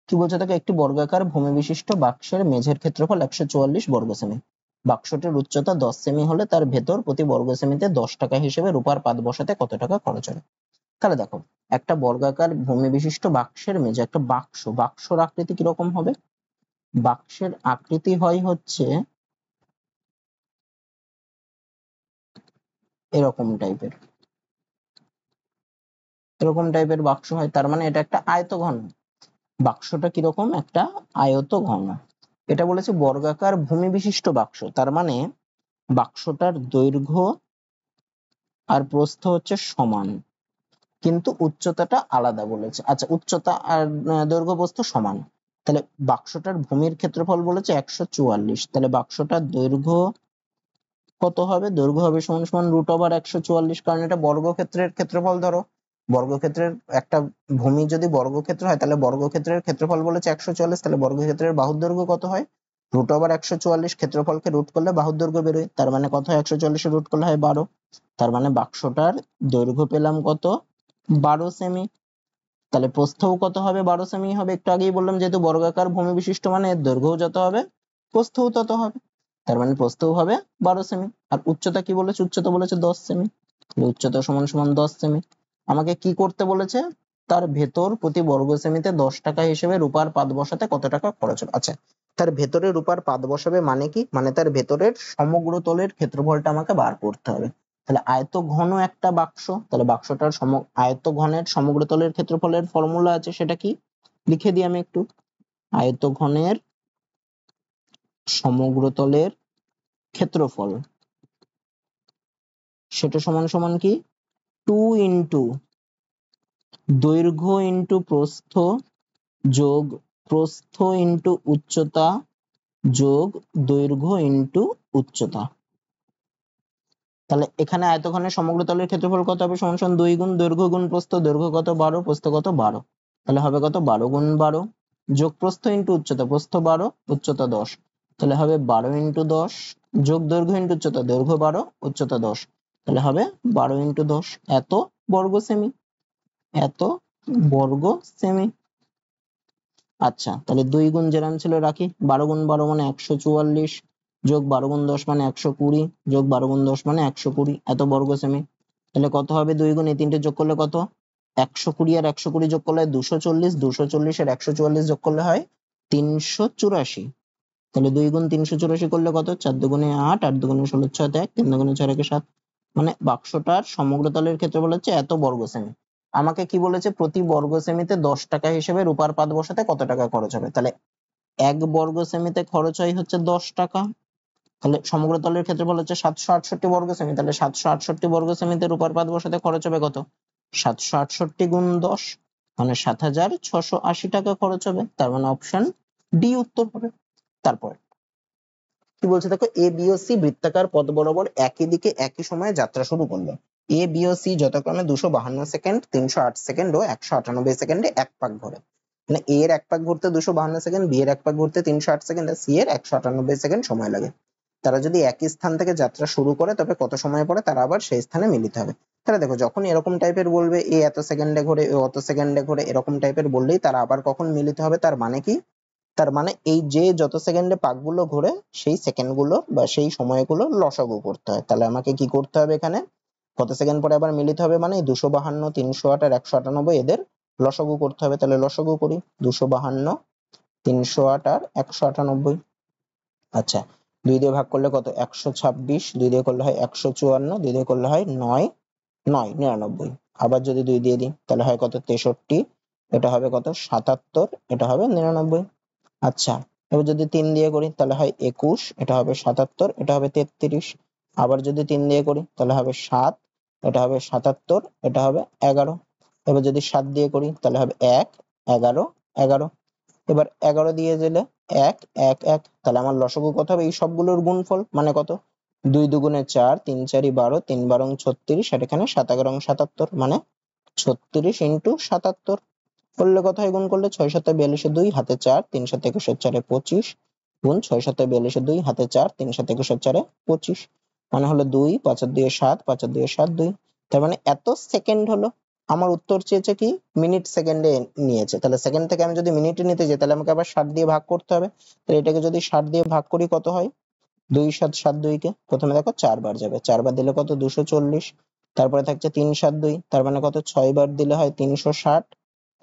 কি বলছে দেখো, একটি বর্গাকার ভূমি বিশিষ্ট বাক্সের মেঝের ক্ষেত্রফল 144 বর্গ সেমি। বাক্সটির উচ্চতা 10 সেমি হলে তার ভেতর প্রতি বর্গ সেমিতে 10 টাকা হিসেবে রূপার পাত বসাতে কত টাকা খরচ হবে। তাহলে দেখো, একটা বর্গাকার ভূমি বিশিষ্ট বাক্সের মেঝে, একটা বাক্সর আকৃতি কিরকম হবে, বাক্সের আকৃতি হয় হচ্ছে এরকম টাইপের, এরকম টাইপের বাক্স হয়, তার মানে এটা একটা আয়তঘন। বাক্সটা কিরকম, একটা আয়তঘন। এটা বলেছে বর্গাকার ভূমি বিশিষ্ট বাক্স, তার মানে বাক্সটার দৈর্ঘ্য আর প্রস্থ হচ্ছে সমান, কিন্তু উচ্চতাটা আলাদা বলেছে। আচ্ছা, উচ্চতা আর দৈর্ঘ্য প্রস্থ সমান, তাহলে বাক্সটার ভূমির ক্ষেত্রফল বলেছে 144। তাহলে বাক্সটার দৈর্ঘ্য কত হবে, দৈর্ঘ্য হবে সমান সমান √144, কারণ এটা বর্গক্ষেত্রের ক্ষেত্রফল। ধরো বর্গক্ষেত্রের একটা ভূমি যদি বর্গক্ষেত্র হয়, তাহলে বর্গক্ষেত্রের ক্ষেত্রফল বলেছে 144, তাহলে বর্গক্ষেত্রের বাহুর দৈর্ঘ্য কত হয়, √144। ক্ষেত্রফলকে রুট করলে বাহুর দৈর্ঘ্য বেরোয়, তার মানে কত হয়, 144 রুট করলে হয় 12। তার মানে বাক্সটার দৈর্ঘ্য পেলাম কত, 12 সেমি। তাহলে প্রস্থও কত হবে, 12 সেমি হবে। একটু আগেই বললাম যেহেতু বর্গাকার ভূমি বিশিষ্ট মানে এর দৈর্ঘ্যও যত হবে প্রস্থও তত হবে, তার মানে প্রস্থও হবে 12 সেমি। আর উচ্চতা কি বলেছে, উচ্চতা বলেছে 10 সেমি। উচ্চতা সমান সমান 10 সেমি। আমাকে কি করতে বলেছে, তার ভেতর প্রতি বর্গ সেমিতে 10 টাকা হিসেবে রূপার পাত বসাতে কত টাকা খরচ হবে। আচ্ছা, তার ভেতরে রূপার পাত বসাবে মানে কি, মানে তার ভেতরের সমগ্র তলের ক্ষেত্রফলটা আমাকে বার করতে হবে। তাহলে আয়তঘন একটা বাক্স, তাহলে বাক্সটার আয়তঘনের সমগ্র তলের ক্ষেত্রফলের ফর্মুলা আছে, সেটা কি লিখে দিই আমি একটু। আয়তঘনের সমগ্র তলের ক্ষেত্রফল সেটা সমান সমান কি, 2 ইন্টু দৈর্ঘ্য ইন্টু প্রস্থ যোগ প্রস্থ ইন্টু উচ্চতা যোগ দৈর্ঘ্য ইন্টু উচ্চতা। তাহলে এখানে আয়তঘনের সমগ্র তলের ক্ষেত্রফল কত হবে, সমান সমান 2 গুণ দৈর্ঘ্য গুণ প্রস্থ, দৈর্ঘ্য কত 12, প্রস্থ কত 12। তাহলে হবে কত, 12 গুণ 12 যোগ প্রস্থ ইন্টু উচ্চতা, প্রস্থ 12 উচ্চতা 10, তাহলে হবে 12 ইন্টু 10 যোগ দৈর্ঘ্য ইন্টু উচ্চতা, দৈর্ঘ্য 12 উচ্চতা 10, তাহলে হবে 12 ইন্টু 10 এত বর্গ সেমি, এত বর্গ সেমি। আচ্ছা, তাহলে 2 গুণ যেরাম ছিল রাখি, 12 গুণ 12 মানে 144 যোগ 12 গুণ 10 মানে 120 যোগ 12 গুণ 10 মানে 120 এত বর্গ সেমি। তাহলে কত হবে, 2 গুণ এই তিনটে যোগ করলে কত, 120 আর 120 যোগ করলে 240, 240 আর 144 যোগ করলে হয় 384। তাহলে 2 গুণ 384 করলে কত, 4 দুগুণে 8, 8 দুগুণে 16, 6 1, 3 দুগুণে 4 একে 7, মানে বাক্সটার সমগ্র তলের ক্ষেত্রফল হচ্ছে এত বর্গ সেমি। আমাকে কি বলেছে, প্রতি বর্গ সেমিতে 10 টাকা হিসেবে রূপার পাত বসাতে কত টাকা খরচ হবে। তাহলে 1 বর্গ সেমিতে খরচ হয় হচ্ছে 10 টাকা। তাহলে সমগ্র তলের ক্ষেত্রফল হচ্ছে 768 বর্গ সেমি, তাহলে 768 বর্গ সেমিতে রূপার পাত বসাতে খরচ হবে কত, 768 গুণ 10 মানে 7680 টাকা খরচ হবে। তার মানে অপশন ডি উত্তর হবে। তারপর কি বলছে দেখো, এ বি ও সি বৃত্তাকার পথ বরাবর একই দিকে একই সময়ে যাত্রা শুরু করলো। এ বি ও সি যথাক্রমে 252 সেকেন্ড, 308 সেকেন্ড ও 198 সেকেন্ডে এক পাক ঘোরে। মানে এ এর এক পাক ঘুরতে 252 সেকেন্ড, বি এর এক পাক ঘুরতে 308 সেকেন্ড আর সি এর 198 সেকেন্ড সময় লাগে। তারা যদি একই স্থান থেকে যাত্রা শুরু করে তবে কত সময় পরে তারা আবার সেই স্থানে মিলিত হবে। তাহলে দেখো যখন এরকম টাইপের বলবে এ এত সেকেন্ডে ঘোরে, এ অত সেকেন্ডে ঘোরে, এরকম টাইপের বললেই তারা আবার কখন মিলিত হবে, তার মানে কি, তার মানে এই যে যত সেকেন্ডে পাকগুলো ঘোরে সেই সেকেন্ড গুলো বা সেই সময়গুলো লসাগু করতে হয়। তাহলে আমাকে কি করতে হবে, এখানে কত সেকেন্ড পরে আবার মিলিত হবে মানে 252, 308 আর 198 এদের লসাগু করতে হবে। তাহলে লসাগু করি, 252, 308 আর 198। আচ্ছা, 2 দিয়ে ভাগ করলে কত, 126, 2 দিয়ে করলে হয় 154, 2 দিয়ে করলে হয় 9, 9 99। আবার যদি 2 দিয়ে দিই তাহলে হয় কত, 63, এটা হবে কত 77, এটা হবে 99। আচ্ছা, এবার যদি 3 দিয়ে করি তাহলে হয় 21, এটা হবে 77, এটা হবে 33। আবার যদি 3 দিয়ে করি তাহলে হবে 7, এটা হবে 77, এটা হবে 11। এবার যদি 7 দিয়ে করি তাহলে হবে 1, 11, 11। এবার 11 দিয়ে দিলে 1, 1, 1। তাহলে আমার লসাগু কত হবে, এই সবগুলোর গুণফল মানে কত, 2 দুগুণে 4, 3 4 12, 3 12 36, আর এখানে 7 11 77, মানে 36 ইন্টু 77 করলে কত হয়, গুণ করলে 6 7 42 2, হাতে 4, 3 7 21 4 25, গুণ 6 7 42 2, হাতে 4, 3 7 21 4 25, মানে হলো 2, 5 আর 2 7, 5 আর 2 7, 2। তার মানে এত সেকেন্ড হলো। আমার উত্তর চেয়েছে কি, মিনিট সেকেন্ডে নিয়েছে। তাহলে সেকেন্ড থেকে আমি যদি মিনিটে নিতে যাই তাহলে আমাকে আবার 60 দিয়ে ভাগ করতে হবে। তাহলে এটাকে যদি 60 দিয়ে ভাগ করি কত হয়, 2 7 7 2 কে প্রথমে দেখো 4 বার যাবে, 4 বার দিলে কত 240, তারপরে থাকছে 3 7 2, তার মানে কত 6 বার দিলে হয় 360,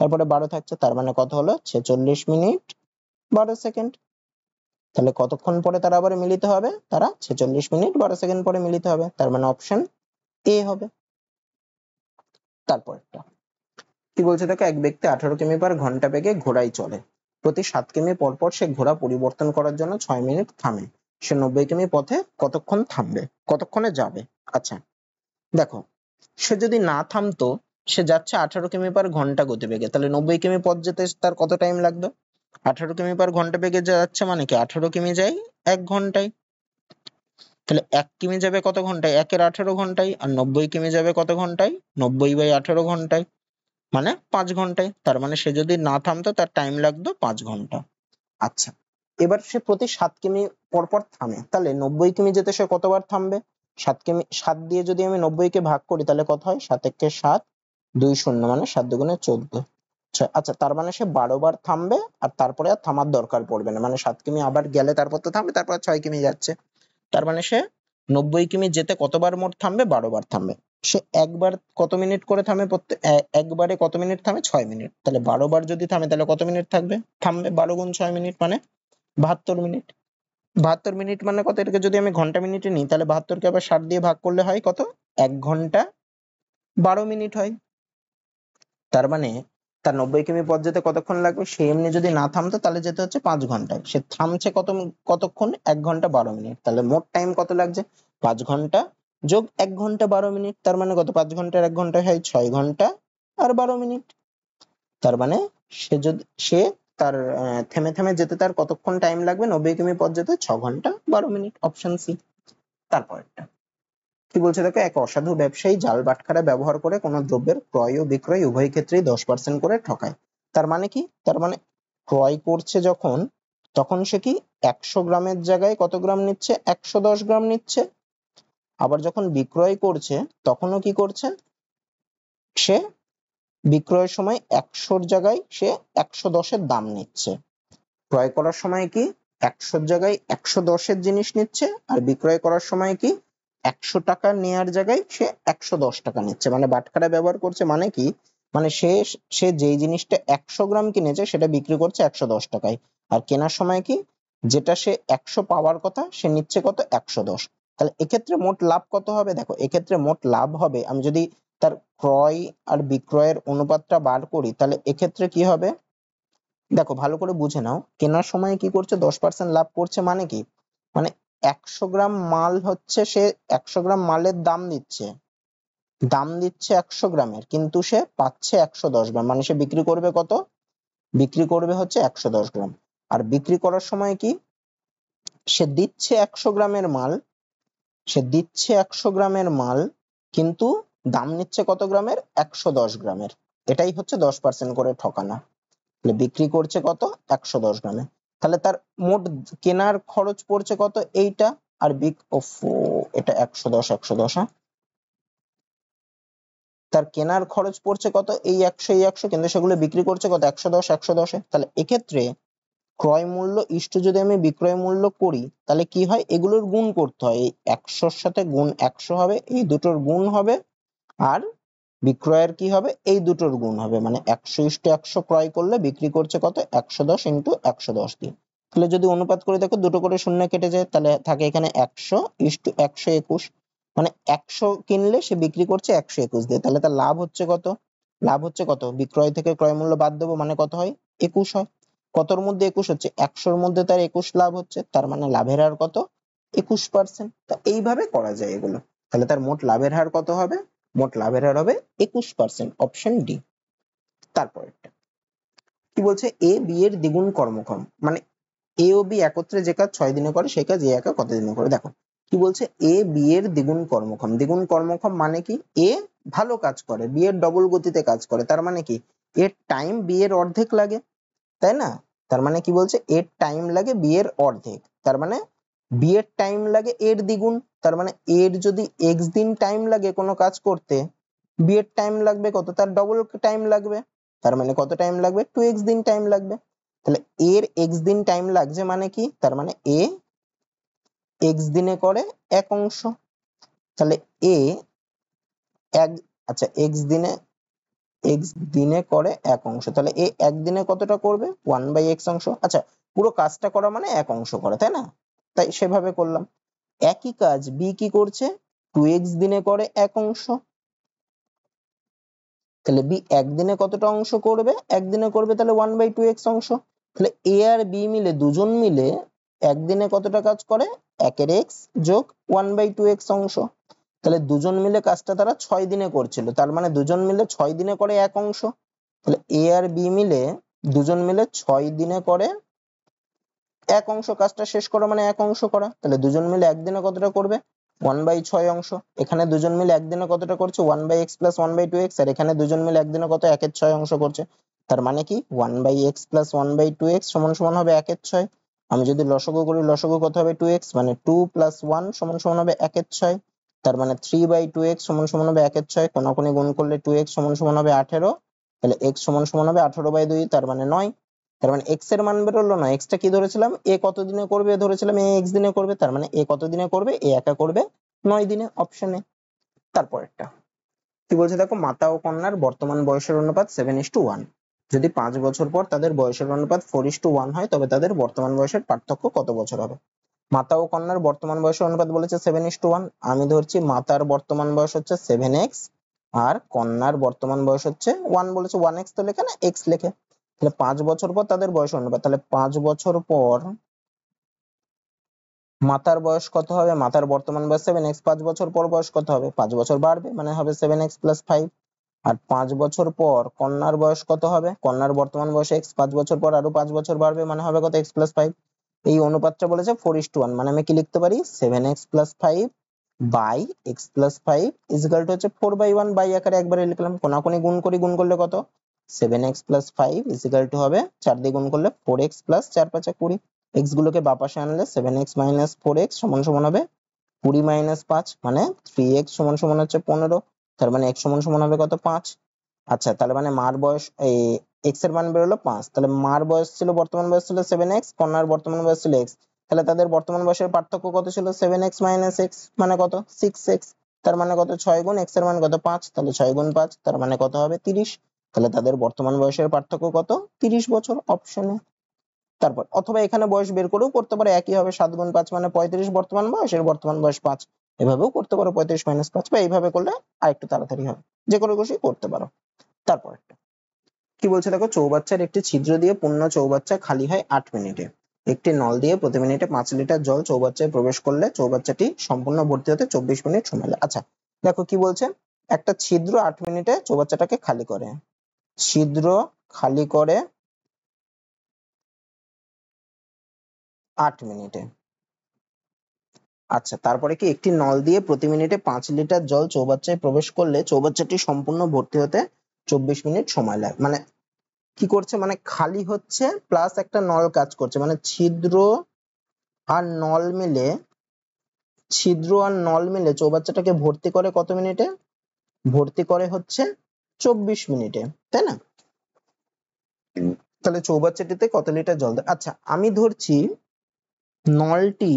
তারপরে 12 থাকছে, তার মানে কত হলো 46 মিনিট 12 সেকেন্ড। তাহলে কতক্ষণ পরে তারা আবার মিলিত হবে, তারা 46 মিনিট 12 সেকেন্ড পরে মিলিত হবে, তার মানে অপশন এ হবে। তারপরটা কি বলছে দেখো, এক ব্যক্তি 18 কিমি পার ঘন্টা বেগে ঘোড়ায় চলে, প্রতি 7 কিমি পর পর সে ঘোড়া পরিবর্তন করার জন্য 6 মিনিট থামে, সে 90 কিমি পথে কতক্ষণ থামবে, কতক্ষণে যাবে। আচ্ছা দেখো, সে যদি না থামতো, সে যাচ্ছে 18 কিমি পার ঘন্টা গতিবেগে, তাহলে 90 কিমি পথ যেতে তার কত টাইম লাগবে, 18 কিমি পার ঘন্টা বেগে যাচ্ছে মানে কি 18 কিমি যায় 1 ঘন্টায়, তাহলে 1 কিমি যাবে কত ঘন্টায়, 1 এর 18 ঘন্টায়, আর 90 কিমি যাবে কত ঘন্টায়, 90/18 ঘন্টায়, মানে 5 ঘন্টায়। তার মানে সে যদি না থামতো তার টাইম লাগতো 5 ঘন্টা। আচ্ছা, এবার সে প্রতি 7 কিমি পর পর থামে, তাহলে 90 কিমি যেতে সে কতবার থামবে, 7 কিমি, 7 দিয়ে যদি আমি 90 কে ভাগ করি তাহলে কত হয়, 7 একে 7, 2 0, মানে 7 দুগুণে 14। আচ্ছা, তার মানে সে 12 বার থামবে আর তারপরে আর থামার দরকার পড়বে না, মানে 7 কিমি আবার গেলে তারপর তো থামবে, তারপর 6 কিমি যাচ্ছে। তার মানে সে 90 কিমি যেতে কতবার মোট থামবে, 12 বার থামবে। সে একবার কত মিনিট করে থামে, একবারে কত মিনিট থামে, 6 মিনিট। তাহলে 12 বার যদি থামে তাহলে কত মিনিট থামবে, 12 গুণ 6 মিনিট মানে 72 মিনিট। 72 মিনিট মানে কত, এটাকে যদি আমি ঘন্টা মিনিটে নিই তাহলে 72 কে আবার 60 দিয়ে ভাগ করলে হয় কত, 1 ঘন্টা 12 মিনিট হয়। তার মানে তার 90 কিমি পথ যেতে কতক্ষণ লাগবে, সে এমনি যদি না থামতো তাহলে যেতে হচ্ছে 5 ঘন্টায়, সে থামছে কতক্ষণ, 1 ঘন্টা 12 মিনিট। তাহলে মোট টাইম কত লাগছে, 5 ঘন্টা যোগ 1 ঘন্টা 12 মিনিট, তার মানে কত, 5 ঘন্টার 1 ঘন্টা হয় 6 ঘন্টা আর 12 মিনিট। তার মানে সে তার থেমে থেমে যেতে তার কতক্ষণ টাইম লাগবে, 90 কিমি পথ যেতে 6 ঘন্টা 12 মিনিট, অপশন সি। তারপরটা কি বলছে দেখো, এক অসাধু ব্যবসায়ী জাল বাটখারা ব্যবহার করে কোনো দ্রব্যের ক্রয় ও বিক্রয় উভয় ক্ষেত্রেই 10% করে ঠকায়। তার মানে কি, তার মানে ক্রয় করছে যখন, তখন সে কি 100 গ্রামের জায়গায় কত গ্রাম নিচ্ছে, 110 গ্রাম নিচ্ছে। আবার যখন বিক্রয় করছে তখনও কি করছে, সে বিক্রয়ের সময় 100 জায়গায় সে 110 এর দাম নিচ্ছে। ক্রয় করার সময় কি 100 জায়গায় 110 এর জিনিস নিচ্ছে, আর বিক্রয় করার সময় কি 100 টাকা নেয়ার জায়গায় সে 110 টাকা নিচ্ছে। মানে বাটখারা ব্যবহার করছে মানে কি, মানে সে সে যেই জিনিসটা 100 গ্রাম কিনেছে সেটা বিক্রি করছে 110 টাকায়, আর কেনার সময় কি, যেটা সে 100 পাওয়ার কথা সে নিচ্ছে কত, 110। তাহলে এক্ষেত্রে মোট লাভ কত হবে, দেখো এক্ষেত্রে মোট লাভ হবে, আমি যদি তার ক্রয় আর বিক্রয়ের অনুপাতটা বার করি তাহলে এক্ষেত্রে কি হবে, দেখো ভালো করে বুঝে নাও, কেনার সময় কি করছে 10% লাভ করছে মানে কি, মানে 100 গ্রাম মাল হচ্ছে, সে 100 গ্রাম মালের দাম দিচ্ছে 100 গ্রামের, কিন্তু সে পাচ্ছে 110 গ্রাম, মানে সে বিক্রি করবে কত, বিক্রি করবে হচ্ছে 110 গ্রাম। আর বিক্রি করার সময় কি, সে দিচ্ছে 100 গ্রামের মাল, সে দিচ্ছে 100 গ্রামের মাল, কিন্তু দাম নিচ্ছে কত গ্রামের, 110 গ্রামের। এটাই হচ্ছে 10% করে ঠকানো। তাহলে বিক্রি করছে কত, 110 গ্রামে। তাহলে তার মোট কেনার খরচ পড়ছে কত, এইটা, আর এটা 110 হ্যাঁ, তার কেনার খরচ পড়ছে কত, এই 100 কিন্তু সেগুলো বিক্রি করছে কত 110 তাহলে এক্ষেত্রে ক্রয় মূল্য ইষ্ট যদি আমি বিক্রয় মূল্য করি তাহলে কি হয়, এগুলোর গুণ করতে হয়, এই 100-র সাথে গুণ 100 হবে, এই দুটোর গুণ হবে, আর বিক্রয়ের কি হবে, এই দুটোর গুণ হবে, মানে 100:100 ক্রয় করলে বিক্রি করছে কত 110 ইন্টু 110 দিয়ে। তাহলে যদি অনুপাত করে দেখো দুটো করে শূন্য কেটে যায়, তাহলে থাকে এখানে 100:121, মানে 100 কিনলে সে বিক্রি করছে 121 দিয়ে, তাহলে তার লাভ হচ্ছে কত, লাভ হচ্ছে কত, বিক্রয় থেকে ক্রয় মূল্য বাদ দেবো মানে কত হয় 21 হয়, কতর মধ্যে 21 হচ্ছে 100-র মধ্যে তার 21 লাভ হচ্ছে, তার মানে লাভের হার কত 21%। তা এইভাবে করা যায় এগুলো, তাহলে তার মোট লাভের হার কত হবে, মোট লাভের হার হবে 21%, অপশন ডি। তারপরেরটা কি বলছে, এ বি এর দ্বিগুণ কর্মক্ষম, মানে এ ও বি একত্রে যে কাজ 6 দিনে করে সেই কাজ এ একা কত দিনে করে। দেখো কি বলছে, এ বি এর দ্বিগুণ কর্মক্ষম, দ্বিগুণ কর্মক্ষম মানে কি, এ ভালো কাজ করে, বি এর ডবল গতিতে কাজ করে, তার মানে কি এর টাইম বি এর অর্ধেক লাগে, তাই না, তার মানে কি বলছে এর টাইম লাগে বি এর অর্ধেক, তার মানে বি এর টাইম লাগে এর দ্বিগুণ, তার মানে এর যদি এক্স দিন টাইম লাগে কোনো কাজ করতে, বি এর টাইম লাগবে কত, তার ডবল টাইম লাগবে, তার মানে কত টাইম লাগবে 2x দিন টাইম লাগবে। তাহলে এর x দিন টাইম লাগছে মানে কি, তার মানে এ x দিনে করে 1 অংশ, তাহলে এ এক, আচ্ছা x দিনে করে 1 অংশ, তাহলে এ একদিনে কতটা করবে 1/x অংশ, আচ্ছা পুরো কাজটা করা মানে 1 অংশ করা, তাই না, তাই সেভাবে করলাম। একই কাজ বি কি করছে 2x দিনে করে 1 অংশ, তাহলে বি একদিনে কতটা অংশ করবে, একদিনে করবে তাহলে 1/2x অংশ, তাহলে এ আর বি মিলে দুজন মিলে একদিনে কতটা কাজ করে 1 এর x যোগ 1/2x অংশ, তাহলে দুজন মিলে কাজটা তারা 6 দিনে করছিল, তার মানে দুজন মিলে 6 দিনে করে 1 অংশ, তাহলে এ আর বি মিলে দুজন মিলে 6 দিনে করে 1 অংশ, কাজটা শেষ করা মানে 1 অংশ করা, তাহলে দুজন মিলে একদিনে কতটা করবে 1/6 অংশ, এখানে দুজন মিলে একদিনে কতটা করছে 1/x প্লাস 1/2x, আর এখানে দুজন মিলে একদিনে কত 1/6 অংশ করছে, তার মানে কি 1/x প্লাস 1/2x সমান সমান হবে 1/6, আমি যদি লসাগু করি লসাগু কত হবে 2x, মানে 2 প্লাস 1 সমান সমান হবে 1/6, তার মানে 3/2x সমান সমান হবে 1/6, কোনাকুনি গুণ করলে 2x সমান সমান হবে 18, তাহলে x সমান সমান হবে 18/2, তার মানে 9, তার মানে x এর মান বেরোলো না, x টা কি ধরেছিলাম এ কত দিনে করবে, ধরেছিলাম এ x দিনে করবে, তার মানে এ কত দিনে করবে, এ একা করবে 9 দিনে, অপশন এ। তারপরেরটা কি বলছে দেখো, মাতা ও কন্যার বর্তমান বয়সের অনুপাত 7:1, যদি 5 বছর পর তাদের বয়সের অনুপাত 4:1 হয় তবে তাদের বর্তমান বয়সের পার্থক্য কত বছর হবে। মাতা ও কন্যার বর্তমান বয়সের অনুপাত বলেছে 7:1, আমি ধরছি মাতার বর্তমান বয়স হচ্ছে 7x আর কন্যার বর্তমান বয়স হচ্ছে 1, বলেছে 1x তো লেখে না x লেখে, তাহলে 5 বছর পর তাদের বয়স অনুপাত, তাহলে 5 বছর পর মাতার বয়স কত হবে, মাতার বর্তমান বয়স 7x, 5 বছর পর বয়স কত হবে 5 বছর বাড়বে মানে হবে 7x প্লাস 5, আর 5 বছর পর কন্যার বয়স কত হবে, কন্যার বর্তমান বয়স x, 5 বছর পর আরো 5 বছর বাড়বে মানে হবে কত x প্লাস 5, এই অনুপাতটা বলেছে 4:1, মানে আমি কি লিখতে পারি 7x plus 5 by x plus 5 equal to হচ্ছে 4/1, বাই আকারে একবারে লিখলাম, কোনাকুনি গুণ করি, গুণ করলে কত 7x প্লাস 5 ইকুয়াল টু হবে 4 দিয়ে গুণ করলে 4x প্লাস 4 5 20, x গুলোকে বাপাশে আনলে 7x মাইনাস 4x সমান সমান হবে 20 মাইনাস 5, মানে 3x সমান সমান হচ্ছে 15, তার মানে x সমান সমান হবে কত 5, আচ্ছা তাহলে মানে মার বয়স এই x এর মান বেরোলো 5, তাহলে মার বয়স ছিল বর্তমান বয়স ছিল 7x, কন্যার বর্তমান বয়স ছিল x, তাহলে তাদের বর্তমান বয়সের পার্থক্য কত ছিল 7x মাইনাস x মানে কত 6x, তার মানে কত 6 গুণ x এর মান কত 5, তাহলে 6 গুণ 5 তার মানে কত হবে 30, তাহলে তাদের বর্তমান বয়সের পার্থক্য কত 30 বছর, অপশনে। তারপর অথবা এখানে বয়স বের করেও করতে পারে, একই হবে 7 গুণ 5 মানে 35 বর্তমান বয়স, এর বর্তমান বয়স 5, এভাবেও করতে পারো 35 মাইনাস 5, বা এইভাবে করলে আরেকটু তাড়াতাড়ি হবে, যে কোনো খুশি করতে পারো। তারপর কি বলছে দেখো, চৌবাচ্চার একটি ছিদ্র দিয়ে পূর্ণ চৌবাচ্চা খালি হয় 8 মিনিটে, একটি নল দিয়ে প্রতি মিনিটে 5 লিটার জল চৌবাচ্চায় প্রবেশ করলে চৌবাচ্চাটি সম্পূর্ণ ভর্তি হতে 24 মিনিট সময় লাগে। আচ্ছা দেখো কি বলছে, একটা ছিদ্র 8 মিনিটে চৌবাচ্চাটাকে খালি করে, ছিদ্র খালি করে 8 মিনিটে, আচ্ছা তারপরে কি একটি নল দিয়ে প্রতি মিনিটে 5 লিটার জল চৌবাচ্চায় প্রবেশ করলে চৌবাচ্চাটি সম্পূর্ণ ভর্তি হতে 24 মিনিট সময় লাগে, মানে কি করছে, মানে খালি হচ্ছে প্লাস একটা নল কাজ করছে, মানে ছিদ্র আর নল মিলে ছিদ্র আর নল মিলে চৌবাচ্চাটাকে ভর্তি করে কত মিনিটে? ভর্তি করে হচ্ছে 24 মিনিটে, তাই না? তাহলে চৌবাচ্চাটিতে কত লিটার জল দেয়? আচ্ছা আমি ধরছি নলটি,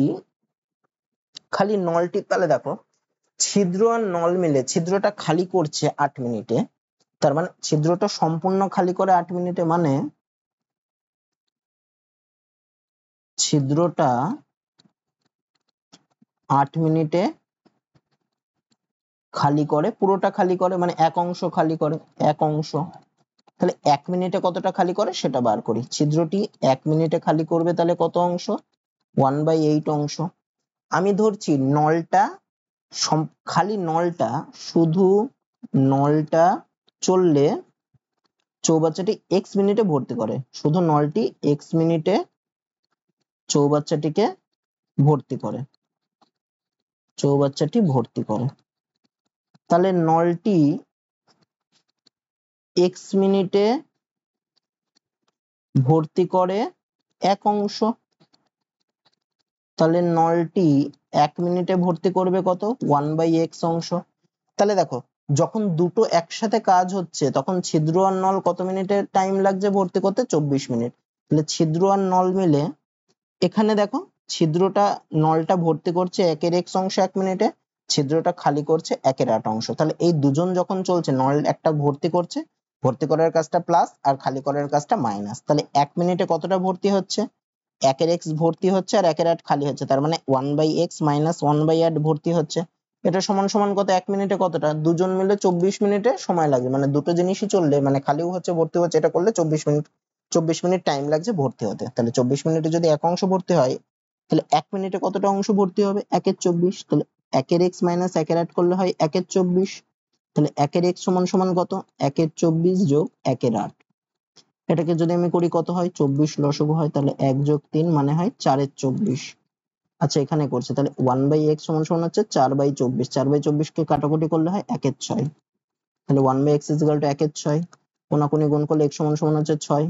খালি নলটি, তাহলে দেখো ছিদ্র আর নল মিলে ছিদ্রটা খালি করছে 8 মিনিটে, তার মানে ছিদ্রটা সম্পূর্ণ খালি করে 8 মিনিটে, মানে ছিদ্রটা 8 মিনিটে খালি করে, পুরোটা খালি করে, মানে এক অংশ খালি করে, এক অংশ। তাহলে 1 মিনিটে কতটা খালি করে সেটা বার করি। ছিদ্রটি 1 মিনিটে খালি করবে, তাহলে কত অংশ? 1/8 অংশ। আমি ধরছি নলটা খালি নলটা, শুধু নলটা চললে চৌবাচ্চাটি x মিনিটে ভর্তি করে, শুধু নলটি x মিনিটে চৌবাচ্চাটিকে ভর্তি করে, চৌবাচ্চাটি ভর্তি করে। তাহলে নলটি x মিনিটে ভর্তি করে এক অংশ, তাহলে নলটি 1 মিনিটে ভর্তি করবে কত? 1/x অংশ। তাহলে দেখো যখন দুটো একসাথে কাজ হচ্ছে তখন ছিদ্র আর নল কত মিনিটের টাইম লাগছে ভর্তি করতে? 24 মিনিট। তাহলে ছিদ্র আর নল মিলে এখানে দেখো ছিদ্রটা, নলটা ভর্তি করছে 1/x অংশ 1 মিনিটে, ছিদ্রটা খালি করছে 1/8 অংশ। তাহলে এই দুজন যখন চলছে, নল একটা ভর্তি করছে, ভর্তি করার কাজটা প্লাস আর খালি করার কাজটা মাইনাস, তাহলে 1 মিনিটে কতটা ভর্তি হচ্ছে? 1/x ভর্তি হচ্ছে আর 1/8 খালি হচ্ছে, তার মানে 1/x মাইনাস 1/8 ভর্তি হচ্ছে। এটা সমান সমান কত? 1 মিনিটে কতটা? দুজন মিলে 24 মিনিটে সময় লাগবে, মানে দুটো জিনিসই চললে, মানে খালিও হচ্ছে ভর্তি হচ্ছে, এটা করলে 24 মিনিট, 24 মিনিট টাইম লাগছে ভর্তি হতে। তাহলে 24 মিনিটে যদি এক অংশ ভর্তি হয়, তাহলে 1 মিনিটে কতটা অংশ ভর্তি হবে? 1/24। তাহলে 1/x মাইনাস 1/8 করলে হয় 1/24। তাহলে 1/x সমান সমান কত? 1/24 যোগ 1/8। এটাকে যদি আমি করি কত হয়? 24 লসগু হয়, তাহলে 1 যোগ 3 মানে হয় 4/24। আচ্ছা এখানে করছে, তাহলে 1/x সমান সমান হচ্ছে 4/24, 4/24 কে কাটাকুটি করলে হয় 1/6, তাহলে 1/x ইজ ইকুয়াল টু 1/6, কোনাকুনি গুণ করলে x সমান সমান হচ্ছে 6।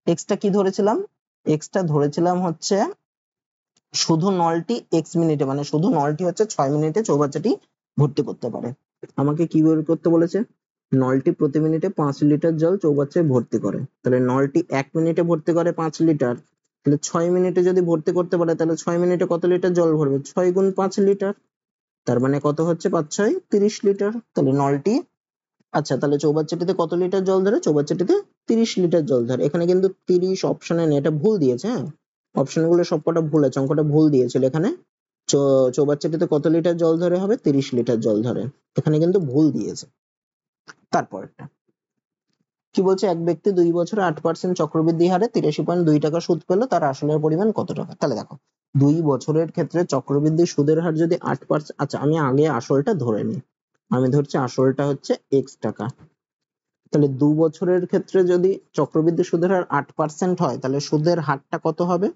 x টা কি ধরেছিলাম? x টা ধরেছিলাম হচ্ছে শুধু নলটি x মিনিটে, মানে শুধু নলটি হচ্ছে 6 মিনিটে চৌবাচ্চাটি ভর্তি করতে পারে। আমাকে কি বের করতে বলেছে? নলটি প্রতি মিনিটে 5 লিটার জল চৌবাচ্চায় ভর্তি করে, তাহলে নলটি 1 মিনিটে ভর্তি করে 5 লিটার, তাহলে 6 মিনিটে যদি ভর্তি করতে পারে তাহলে 6 মিনিটে কত লিটার জল ভরবে? 6 গুণ 5 লিটার, তার মানে কত হচ্ছে? 5 6 30 লিটার। তাহলে নলটি, আচ্ছা তাহলে চৌবাচ্চাটিতে কত লিটার জল ধরে? চৌবাচ্চাটিতে 30 লিটার জল ধরে। এখানে কিন্তু 30 অপশনে নেই, এটা ভুল দিয়েছে, হ্যাঁ অপশন গুলো সবকটা ভুল আছে, অঙ্কটা ভুল দিয়েছিল এখানে। চৌবাচ্চাটিতে কত লিটার জল ধরে হবে? 30 লিটার জল ধরে, এখানে কিন্তু ভুল দিয়েছে। তারপরটা কি বলছে? এক ব্যক্তি 2 বছরে 8% চক্রবৃদ্ধি হারে 83.2 টাকা সুদ পেল, তার আসলের পরিমাণ কত টাকা? তাহলে দেখো 2 বছরের ক্ষেত্রে চক্রবৃদ্ধি সুদের হার যদি 8%, আচ্ছা আমি আগে আসলটা ধরে নিই, আমি ধরছি আসলটা হচ্ছে x টাকা। তাহলে 2 বছরের ক্ষেত্রে যদি চক্রবৃদ্ধি সুদের হার 8% হয়, তাহলে সুদের হারটা কত হবে?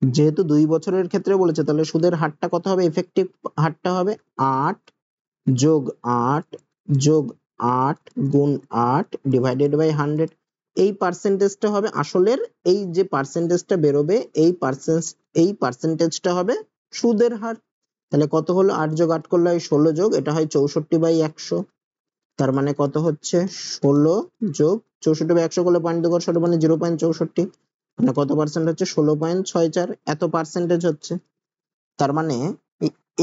যেহেতু 2 বছরের ক্ষেত্রে বলেছে, তাহলে সুদের হারটা কত হবে? ইফেক্টিভ হারটা হবে 8 যোগ 8 যোগ 8 গুণ 8 ডিভাইডেড বাই 100। এই পার্সেন্টেজটা হবে আসলের, এই যে পার্সেন্টেজটা বেরোবে এই পার্সেন্টেজটা হবে সুদের হার। তাহলে কত হলো? 8 যোগ 8 করলে হয় 16, যোগ এটা হয় 64/100, তার মানে কত হচ্ছে? 16 যোগ 64/100 করলে পয়েন্ট দুই করলে মানে 0.64, মানে কত পার্সেন্ট হচ্ছে? 16.64, এত পার্সেন্টেজ হচ্ছে। তার মানে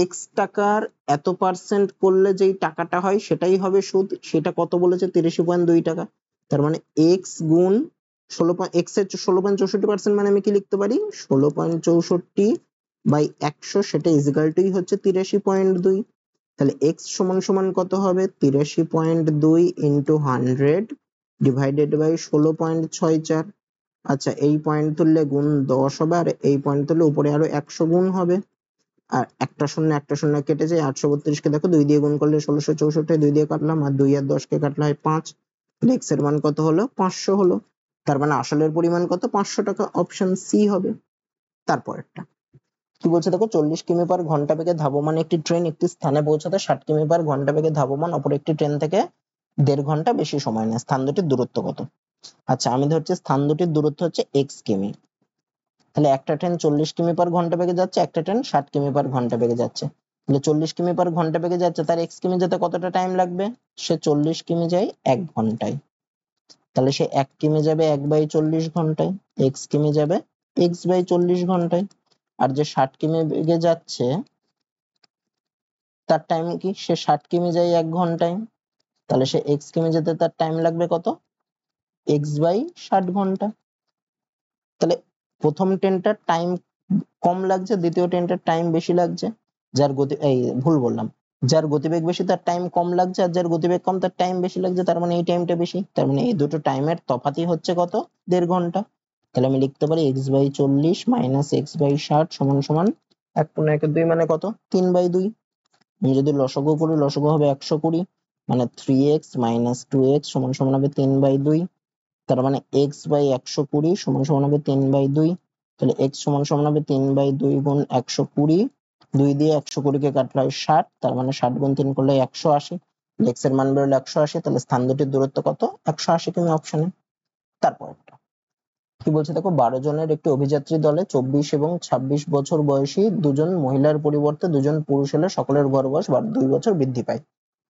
x টাকার এত পার্সেন্ট করলে যেই টাকাটা হয় সেটাই হবে সুদ, সেটা কত বলেছে? 83.2 টাকা। তার মানে x গুণ 16, x এর 16.64%, মানে আমি কি লিখতে পারি? 16.64/100, সেটা ইজিক্যাল টু হচ্ছে 83.2। তাহলে x সমান সমান কত হবে? 83.2 ইন্টু 100 ডিভাইডেড বাই 16.64। আচ্ছা এই পয়েন্ট তুললে গুণ 10 হবে, আর এই পয়েন্ট তুললে উপরে আরো 100 গুণ হবে, আর একটা শূন্য কেটে যায়, 832 কে দেখো 2 দিয়ে গুণ করলে 1664, 2 দিয়ে কাটলাম, আর 2 আর 10 কে কাটলে হয় 5, x এর মান কত হলো? 500 হলো। তার মানে আসলের পরিমাণ কত? 500 টাকা, অপশন সি হবে। তারপরেরটা কি বলছে দেখো, 40 কিমি পার ঘন্টা বেগে ধাবমান একটি ট্রেন একটি স্থানে পৌঁছাতে 60 কিমি পার ঘন্টা বেগে ধাবমান অপর একটি ট্রেন থেকে 1.5 ঘন্টা বেশি সময় নেয়, স্থান দুটির দূরত্ব কত? আচ্ছা আমি ধরছি স্থান দুটির দূরত্ব হচ্ছে x কিমি। তাহলে একটা ট্রেন 40 কিমি পার ঘন্টা বেগে যাচ্ছে, একটা ট্রেন 60 কিমি পার ঘন্টা বেগে যাচ্ছে। তাহলে 40 কিমি পার ঘন্টা বেগে যাচ্ছে, তার x কিমি যেতে কতটা টাইম লাগবে? সে 40 কিমি যায় 1 ঘন্টায়, তাহলে সে 1 কিমি যাবে 1/40 ঘন্টায়, x কিমি যাবে x/40 ঘন্টায়। আর যে 60 কিমি বেগে যাচ্ছে তার টাইম কি? সে 60 কিমি যায় 1 ঘন্টায়, তাহলে সে x কিমি যেতে তার টাইম লাগবে কত? x/60 ঘন্টা। তাহলে প্রথম ট্রেনটার টাইম কম লাগছে, দ্বিতীয় ট্রেনটার টাইম বেশি লাগছে। যার গতি ভুল বললাম, যার গতিবেগ বেশি তার টাইম কম লাগছে, আর যার গতিবেগ কম তার টাইম বেশি লাগছে, তার মানে এই টাইমটা বেশি। তার মানে এই দুটো টাইমের তফাৎই হচ্ছে কত? 1.5 ঘন্টা। তাহলে আমি লিখতে পারি x/40 মাইনাস x/60 সমান সমান 1/2 মানে কত? 3/2। আমি যদি লসাগু করি, লসাগু হবে 120, মানে 3x মাইনাস 2x সমান সমান হবে 3/2। তার মানে x/120 সমান সমান হবে 3/2। তাহলে x সমান সমান হবে 3/2 গুণ 120, 2 দিয়ে 120 কে কাটলে হয় 60, তার মানে 60 গুণ 3 করলে 180। x এর মান বেরোলো 180, তাহলে স্থান দুটির দূরত্ব কত? 180 কিমি অপশনে। তারপরটা কি বলছে দেখো, 12 জনের একটি অভিযাত্রী দলে 24 এবং 26 বছর বয়সী দুজন মহিলার পরিবর্তে দুজন পুরুষ হলে সকলের গড় বয়স 2 বছর বৃদ্ধি পায়।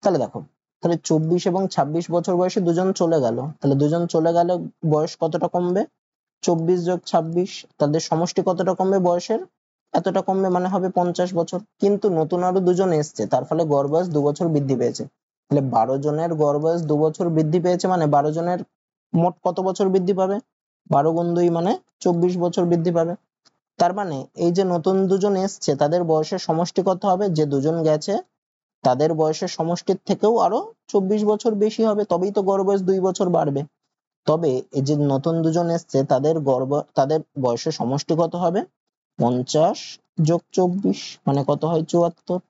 তাহলে দেখো, তাহলে 24 এবং 26 বছর বয়সী দুজন চলে গেল, তাহলে দুজন চলে গেলে বয়স কতটা কমবে? 24 যোগ 26, তাদের সমষ্টি কতটা কমবে বয়সের? এতটা কমবে, মানে হবে 50 বছর। কিন্তু নতুন আরো দুজন এসছে, তার ফলে গড় বয়স 2 বছর বৃদ্ধি পেয়েছে। তাহলে 12 জনের গড় বয়স 2 বছর বৃদ্ধি পেয়েছে, মানে 12 জনের মোট কত বছর বৃদ্ধি পাবে? 12 গুণ 2 মানে 24 বছর বৃদ্ধি পাবে। তার মানে এই যে নতুন দুজন এসছে তাদের বয়সের সমষ্টি কত হবে? যে দুজন গেছে তাদের বয়সের সমষ্টির থেকেও আরো 24 বছর বেশি হবে, তবেই তো গড় বয়স 2 বছর বাড়বে। তবে এই যে নতুন দুজন এসছে তাদের বয়সের সমষ্টি কত হবে? 50 যোগ 24 মানে কত হয়? 74।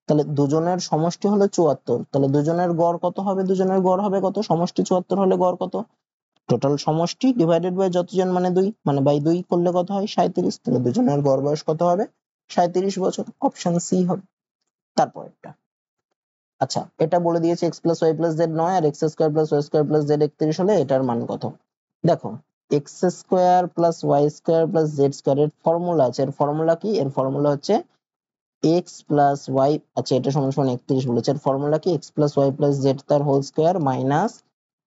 তাহলে দুজনের সমষ্টি হলো 74, তাহলে দুজনের গড় কত হবে? দুজনের গড় হবে কত? সমষ্টি 74 হলে গড় কত? টোটাল সমষ্টি ডিভাইডেড বাই যতজন মানে 2, মানে বাই 2 করলে কত হয়? 37। তাহলে দুজনের গড় বয়স কত হবে? 37 বছর। অপশন সি হবে। তারপরেরটা, আচ্ছা এটা বলে দিয়েছে x plus y plus z 9 আর x square plus y square plus z 31 হলে এটার মান কত? দেখো, x square plus y square plus z square এর ফর্মুলা আছে। এর ফর্মুলা কি? এর ফর্মুলা হচ্ছে x প্লাস ওয়াই, আচ্ছা এটা সমান সমান 31 বলেছে। এর ফর্মুলা কি? x plus y plus z তার whole square minus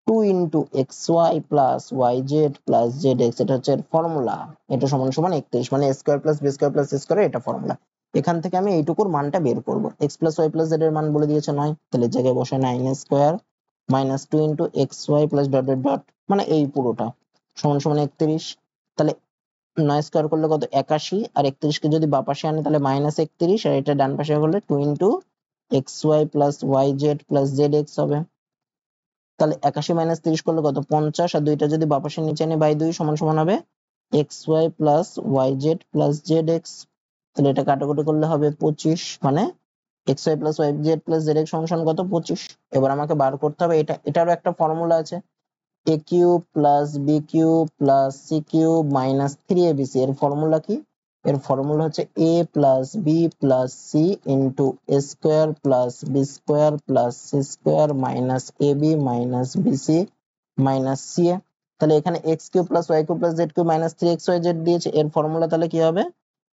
2 into x y plus y z plus z x, এটা হচ্ছে এর ফর্মুলা। এটা সমান সমান 31, মানে a square plus b square plus c square, এটা ফর্মুলা। এখান থেকে আমি এইটুকুর মানটা বের করব। X plus y plus z এর মান বলে দিয়েছে 9, তাহলে এই জায়গায় বসে 9 square minus 2 into x y plus dot dot dot, মানে এই পুরোটা সমান সমান 31। তাহলে 9 স্কোয়ার করলে কত? 81, আর 31 কে যদি বাঁ পাশে আনি তাহলে মাইনাস 31, আর এটা ডান পাশে হলে 2 into x y plus y z plus z x হবে। তাহলে 81 মাইনাস 30 করলে কত? 50, আর দুইটা যদি বাঁ পাশে নিচে আনি বাই 2 সমান সমান হবে x y plus y z plus z x. তাহলে এটা কাটাকুটি করলে হবে 25, মানে x y plus y z plus z x সমান সমান কত? 25। এবার আমাকে বার করতে হবে এটারও একটা ফর্মুলা আছে, a cube plus b cube plus c cube minus 3abc। এর ফর্মুলা কি? এর ফর্মুলা হচ্ছে a plus b plus c into a square plus b square plus c square minus ab minus bc minus c a. তাহলে এখানে x cube plus y cube plus z cube minus 3xyz দিয়েছে। এর ফর্মুলা তাহলে কি হবে?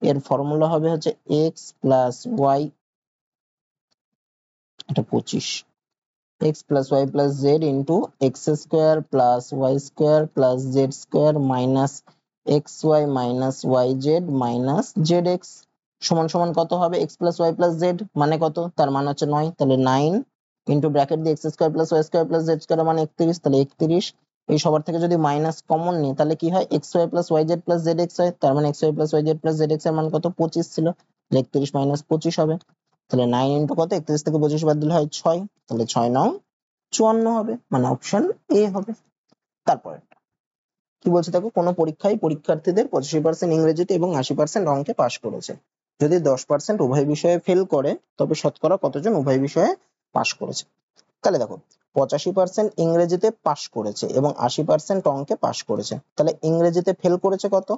এর ফর্মুলা হবে হচ্ছে এক্স প্লাস ওয়াই, এটা 25, x plus y plus z into x square plus y square plus z square minus xy minus yz minus zx সমান সমান কত হবে? x plus y plus z মানে কত? তার মান হচ্ছে 9, তাহলে 9 ইন্টু ব্র্যাকেট দিয়ে x square plus y square plus z square মানে 31, তাহলে 31। এই সবার থেকে যদি মাইনাস কমন নিই তাহলে কি হয়? xy plus yz plus zx হয়, তার মানে xy plus yz plus zx এর মান কত? 25 ছিল, 31 মাইনাস 25 হবে। তাহলে 9 ইন্টু কত? 31 থেকে 25 বাদ দিলে হয় 6, তাহলে 6 9 54 হবে, মানে অপশন এ হবে। তারপরে কি বলছে দেখো, কোনো পরীক্ষায় পরীক্ষার্থীদের 85% ইংরেজিতে এবং 80% অঙ্কে পাশ করেছে। যদি 10% উভয় বিষয়ে ফেল করে তবে শতকরা কতজন উভয় বিষয়ে পাশ করেছে? তাহলে দেখো, 85% ইংরেজিতে পাশ করেছে এবং 80% অঙ্কে পাশ করেছে, তাহলে ইংরেজিতে ফেল করেছে কত?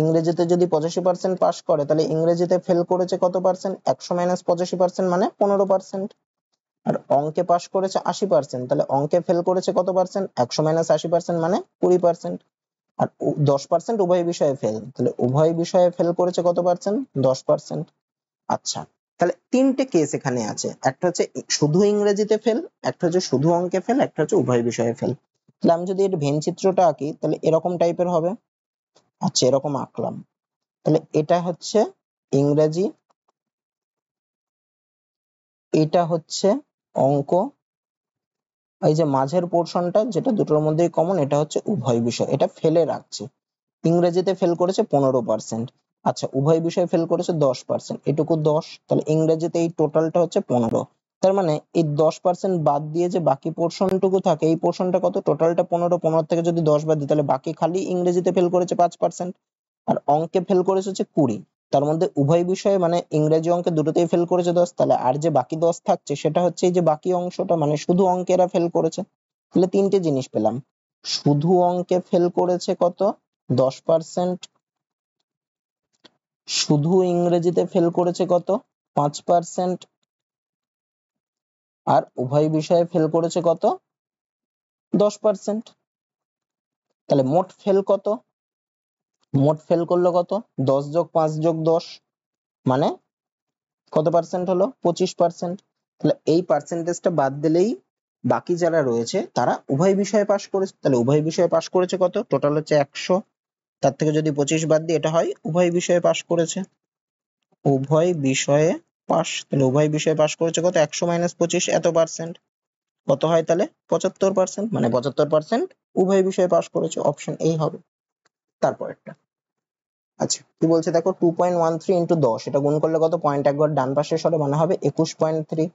ইংরেজিতে যদি 85% পাশ করে তাহলে ইংরেজিতে ফেল করেছে কত পার্সেন্ট? 100 মাইনাস 85% মানে 15%। আর অঙ্কে পাশ করেছে 80%, তাহলে অঙ্কে ফেল করেছে কত পার্সেন্ট? 100 মাইনাস 80% মানে 20%। আর 10% উভয় বিষয়ে ফেল, তাহলে উভয় বিষয়ে ফেল করেছে কত পার্সেন্ট? 10%। আচ্ছা, তাহলে তিনটে কেস এখানে আছে, একটা হচ্ছে শুধু ইংরেজিতে ফেল, একটা হচ্ছে শুধু অঙ্কে ফেল, একটা হচ্ছে উভয় বিষয়ে ফেল। তাহলে আমি যদি এর ভেন চিত্রটা আঁকি তাহলে এরকম টাইপের হবে। আচ্ছা, এরকম আঁকলাম। তাহলে এটা হচ্ছে ইংরেজি, এটা হচ্ছে অঙ্ক, এই যে মাঝের পোর্শনটা যেটা দুটোর মধ্যেই কমন, এটা হচ্ছে উভয় বিষয়। এটা ফেলে রাখছি। ইংরেজিতে ফেল করেছে 15%। আচ্ছা, উভয় বিষয়ে ফেল করেছে 10%, এটুকু 10, তাহলে ইংরেজিতে এই টোটালটা হচ্ছে 15। তার মানে এই 10% বাদ দিয়ে যে বাকি পোর্শনটুকু থাকে, এই পোর্শনটা কত, টোটালটা 15, 15 থেকে যদি 10 বাদ দিই তাহলে বাকি খালি ইংরেজিতে ফেল করেছে 5%, আর অঙ্কে ফেল করেছে হচ্ছে 20। তার মধ্যে উভয় বিষয়ে মানে ইংরেজি অঙ্কে দুটোতেই ফেল করেছে 10, তাহলে আর যে বাকি 10 থাকছে সেটা হচ্ছে এই যে বাকি অংশটা, মানে শুধু অঙ্কেরা ফেল করেছে। তাহলে তিনটে জিনিস পেলাম, শুধু অঙ্কে ফেল করেছে কত, 10%, শুধু ইংরেজিতে ফেল করেছে কত, 5%, আর উভয় বিষয়ে ফেল করেছে কত, 10%। তাহলে মোট ফেল কত, মোট ফেল করলো কত, 10 যোগ 5 যোগ 10 মানে কত পার্সেন্ট হলো, 25%। তাহলে এই পার্সেন্টেজটা বাদ দিলেই বাকি যারা রয়েছে তারা উভয় বিষয়ে পাশ করেছে। তাহলে উভয় বিষয়ে পাশ করেছে কত, টোটাল হচ্ছে 100, তার থেকে যদি 25 বাদ দিই এটা হয় উভয় বিষয়ে পাশ করেছে। উভয় বিষয়ে পাশ, তাহলে উভয় বিষয়ে পাশ করেছে কত, 100 মাইনাস 25 এত পার্সেন্ট, কত হয় তাহলে 75%, মানে 75% উভয় বিষয়ে পাশ করেছে, অপশন এই হবে। তারপরেরটা, আচ্ছা কি বলছে দেখো, 2.13 ইন্টু 10, এটা গুণ করলে কত, পয়েন্ট এক ঘর ডান পাশে সরে মানে হবে 21.3।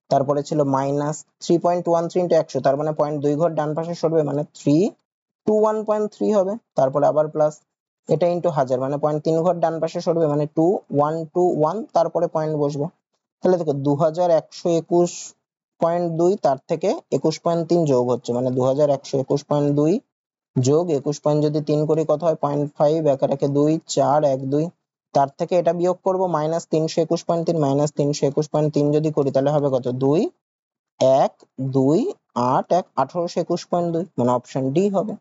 তারপরে ছিল মাইনাস 3.13 ইন্টু 100, তার মানে পয়েন্ট 2 ঘর ডান পাশে সরবে মানে 321.3 হবে। তারপরে আবার প্লাস, এটা ইন্টু 1000 মানে পয়েন্ট 3 ঘর ডান পাশে সরবে মানে 2121, তারপরে পয়েন্ট বসবে। তাহলে দেখো 2121.2, তার থেকে 21.3 যোগ হচ্ছে মানে 2121.2 যোগ 21 পয়েন্ট যদি 3 করি কত হয়, 0.5, একে একে 2, 4, 1, 2, তার থেকে এটা বিয়োগ করব মাইনাস 321.3, মাইনাস 321.3 যদি করি তাহলে হবে কত, 2, 1, 2, 8, 1, 1821.2, মানে অপশন ডি হবে।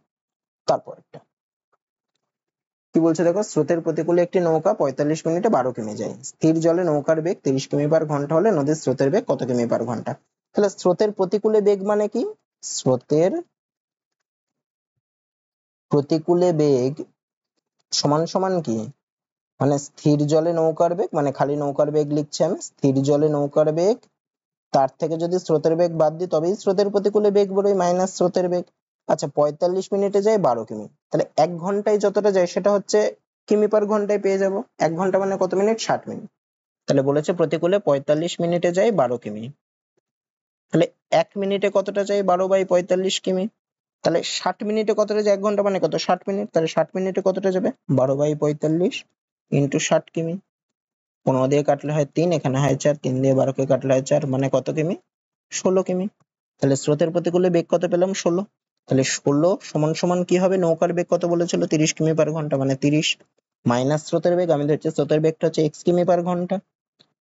তারপর একটা কি বলছে দেখো, স্রোতের প্রতিকূলে একটি নৌকা 45 মিনিটে 12 কিমি যায়, স্থির জলে নৌকার বেগ 30 কিমি পার ঘন্টা হলে নদীর স্রোতের বেগ কত কিমি পার ঘন্টা। তাহলে স্রোতের প্রতিকূলে বেগ মানে কি, স্রোতের প্রতিকূলে বেগ সমান সমান কি, মানে স্থির জলে নৌকার বেগ, মানে খালি নৌকার বেগ লিখছি আমি, স্থির জলে নৌকার বেগ, তার থেকে যদি স্রোতের বেগ বাদ দিই তবেই স্রোতের প্রতিকূলে বেগ বেরোয়, মাইনাস স্রোতের বেগ। আচ্ছা, 45 মিনিটে যায় 12 কিমি, তাহলে 1 ঘন্টায় যতটা যায় সেটা হচ্ছে কিমি পার ঘন্টায় পেয়ে যাব। 1 ঘন্টা মানে কত মিনিট, 60 মিনিট। তাহলে বলেছে প্রতিকূলে 45 মিনিটে যায় 12 কিমি, তাহলে 1 মিনিটে কতটা যায়, 12/45 কিমি। তাহলে 60 মিনিটে কতটা যায়, 1 ঘন্টা মানে কত, 60 মিনিট, তাহলে 60 মিনিটে কতটা যাবে, 12/45 ইন্টু 60 কিমি। 15 দিয়ে কাটলে হয় 3, এখানে হয় 4, 3 দিয়ে 12 কে কাটলে হয় 4, মানে কত কিমি, 16 কিমি। তাহলে স্রোতের প্রতিকূলে বেগ কত পেলাম, 16। তাহলে 16 সমান সমান কি হবে, নৌকার বেগ কত বলেছিল, 30 কিমি পার ঘন্টা, মানে 30 মাইনাস স্রোতের বেগ, আমি ধরছি স্রোতের বেগটা হচ্ছে x কিমি পার ঘন্টা।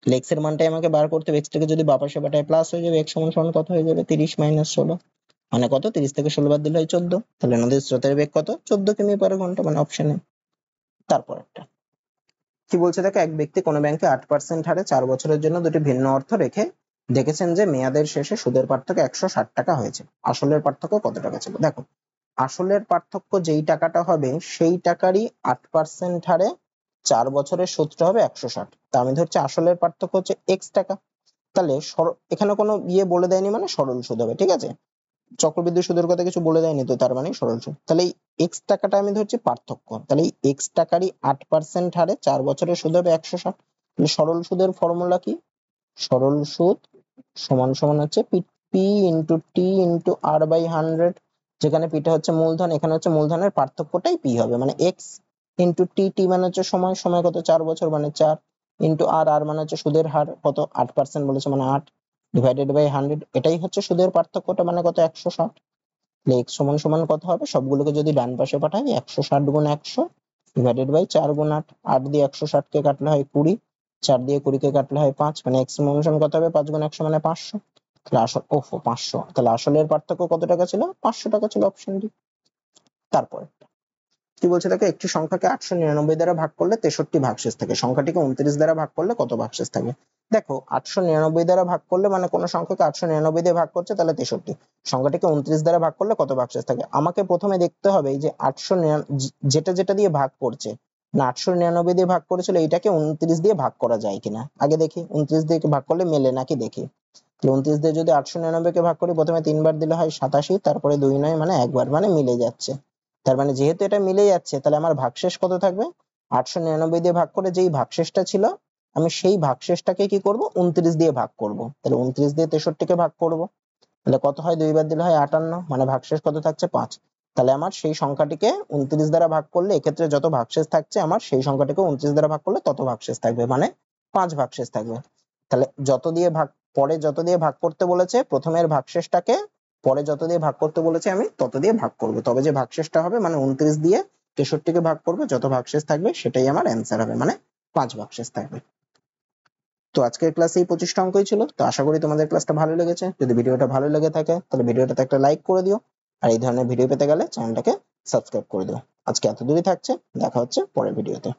তাহলে x এর মানটাই আমাকে বার করতে হবে, x থেকে যদি বাঁ পাশে পাঠায় প্লাস হয়ে যাবে, x সমান সমান কত হয়ে যাবে, 30 মাইনাস 16, মানে কত, 30 থেকে 16 বাদ দিলে হয় 14। তাহলে নদীর স্রোতের বেগ কত, 14 কিমি পার ঘন্টা, মানে অপশন এ। তারপর একটা কি বলছে দেখো, এক ব্যক্তি কোনো ব্যাংকে 8% হারে 4 বছরের জন্য দুটি ভিন্ন অর্থ রেখে দেখেছেন যে মেয়াদের শেষে সুদের পার্থক্য 160 টাকা হয়েছে, আসলের পার্থক্য কত টাকা ছিল। দেখো, আসলের পার্থক্য যেই টাকাটা হবে সেই টাকারই 8% হারে 4 বছরের সুদটা হবে 160। তা আমি ধরছি আসলের পার্থক্য হচ্ছে x টাকা। তাহলে এখানে কোনো ইয়ে বলে দেয়নি মানে সরল সুদ হবে, ঠিক আছে, চক্রবৃদ্ধি সুদের কথা কিছু বলে দেয়নি তো, তার মানে সরল সুদ। তাহলে এই এক্স টাকাটা আমি ধরছি পার্থক্য, তাহলে এই এক্স টাকারই 8% হারে 4 বছরের সুদ হবে 160। তাহলে সরল সুদের ফর্মুলা কি, সরল সুদ সমান সমান হচ্ছে p into t into r by 100, যেখানে পিটা হচ্ছে মূলধন, এখানে হচ্ছে মূলধনের পার্থক্যটাই পি হবে, মানে এক্স ইন্টু টি, টি মানে হচ্ছে সময়, সময় কত 4 বছর মানে 4, ইন্টু আর, আর মানে হচ্ছে সুদের হার কত 8% বলেছে মানে 8, ডিভাইডেড বাই 100, এটাই হচ্ছে সুদের পার্থক্যটা মানে কত 160। তাহলে x সমান সমান কত হবে, সবগুলোকে যদি ডান পাশে পাঠাই 160 গুণ 100 ডিভাইডেড বাই 4 গুণ 8, 8 দিয়ে 160 কে কাটলে হয় 20, 4 দিয়ে 20 কে কাটলে হয় 5, মানে x সমান সমান কত হবে, 5 গুণ 100 মানে 500। তাহলে আসল 500, তাহলে আসলের পার্থক্য কত টাকা ছিল, 500 টাকা ছিল, অপশন ডি। তারপর কি বলছে দেখো, একটি সংখ্যাকে 899 দ্বারা ভাগ করলে 63 ভাগশেষ থাকে, সংখ্যাটিকে 29 দ্বারা ভাগ করলে কত ভাগশেষ থাকবে। দেখো 899 দ্বারা ভাগ করলে মানে কোন সংখ্যাকে 899 দিয়ে ভাগ করছে তাহলে 63, সংখ্যাটিকে 29 দ্বারা ভাগ করলে কত ভাগশেষ থাকে। আমাকে প্রথমে দেখতে হবে এই যে 899 যেটা যেটা দিয়ে ভাগ করছে, না 899 দিয়ে ভাগ করেছিল, এইটাকে 29 দিয়ে ভাগ করা যায় কিনা আগে দেখি, 29 দিয়ে ভাগ করলে মেলে নাকি দেখি। 29 দিয়ে যদি 899 কে ভাগ করি, প্রথমে 3 বার দিলে হয় 87, তারপরে 2 9 মানে একবার, মানে মিলে যাচ্ছে। তার মানে যেহেতু এটা মিলে যাচ্ছে তাহলে আমার ভাগশেষ কত থাকবে, 899 দিয়ে ভাগ করে যেই ভাগশেষটা ছিল আমি সেই ভাগশেষটাকে কি করব 29 দিয়ে ভাগ করব। তাহলে 29 দিয়ে 63 কে ভাগ করব, তাহলে কত হয়, 2 বার দিলে হয় 58, মানে ভাগশেষ কত থাকছে 5। তাহলে আমার সেই সংখ্যাটিকে 29 দ্বারা ভাগ করলে এক্ষেত্রে যত ভাগশেষ থাকছে আমার সেই সংখ্যাটিকে 29 দ্বারা ভাগ করলে তত ভাগশেষ থাকবে, মানে 5 ভাগশেষ থাকবে। তাহলে যত দিয়ে ভাগ, পরে যত দিয়ে ভাগ করতে বলেছে প্রথমের ভাগশেষটাকে পরে যত দিয়ে ভাগ করতে বলেছে আমি তত দিয়ে ভাগ করব, তবে যে ভাগশেষটা হবে মানে 29 দিয়ে 63 কে ভাগ করবে, যত ভাগশেষ থাকবে সেটাই আমার অ্যান্সার হবে, মানে 5 ভাগশেষ থাকবে। তো আজকের ক্লাসে এই 25টা অঙ্কই ছিল। তো আশা করি তোমাদের ক্লাসটা ভালো লেগেছে। যদি ভিডিওটা ভালো লেগে থাকে তাহলে ভিডিওটাতে একটা লাইক করে দিও, আর এই ধরনের ভিডিও পেতে গেলে চ্যানেলটাকে সাবস্ক্রাইব করে দিও। আজকে এত দূরই থাকছে, দেখা হচ্ছে পরের ভিডিওতে।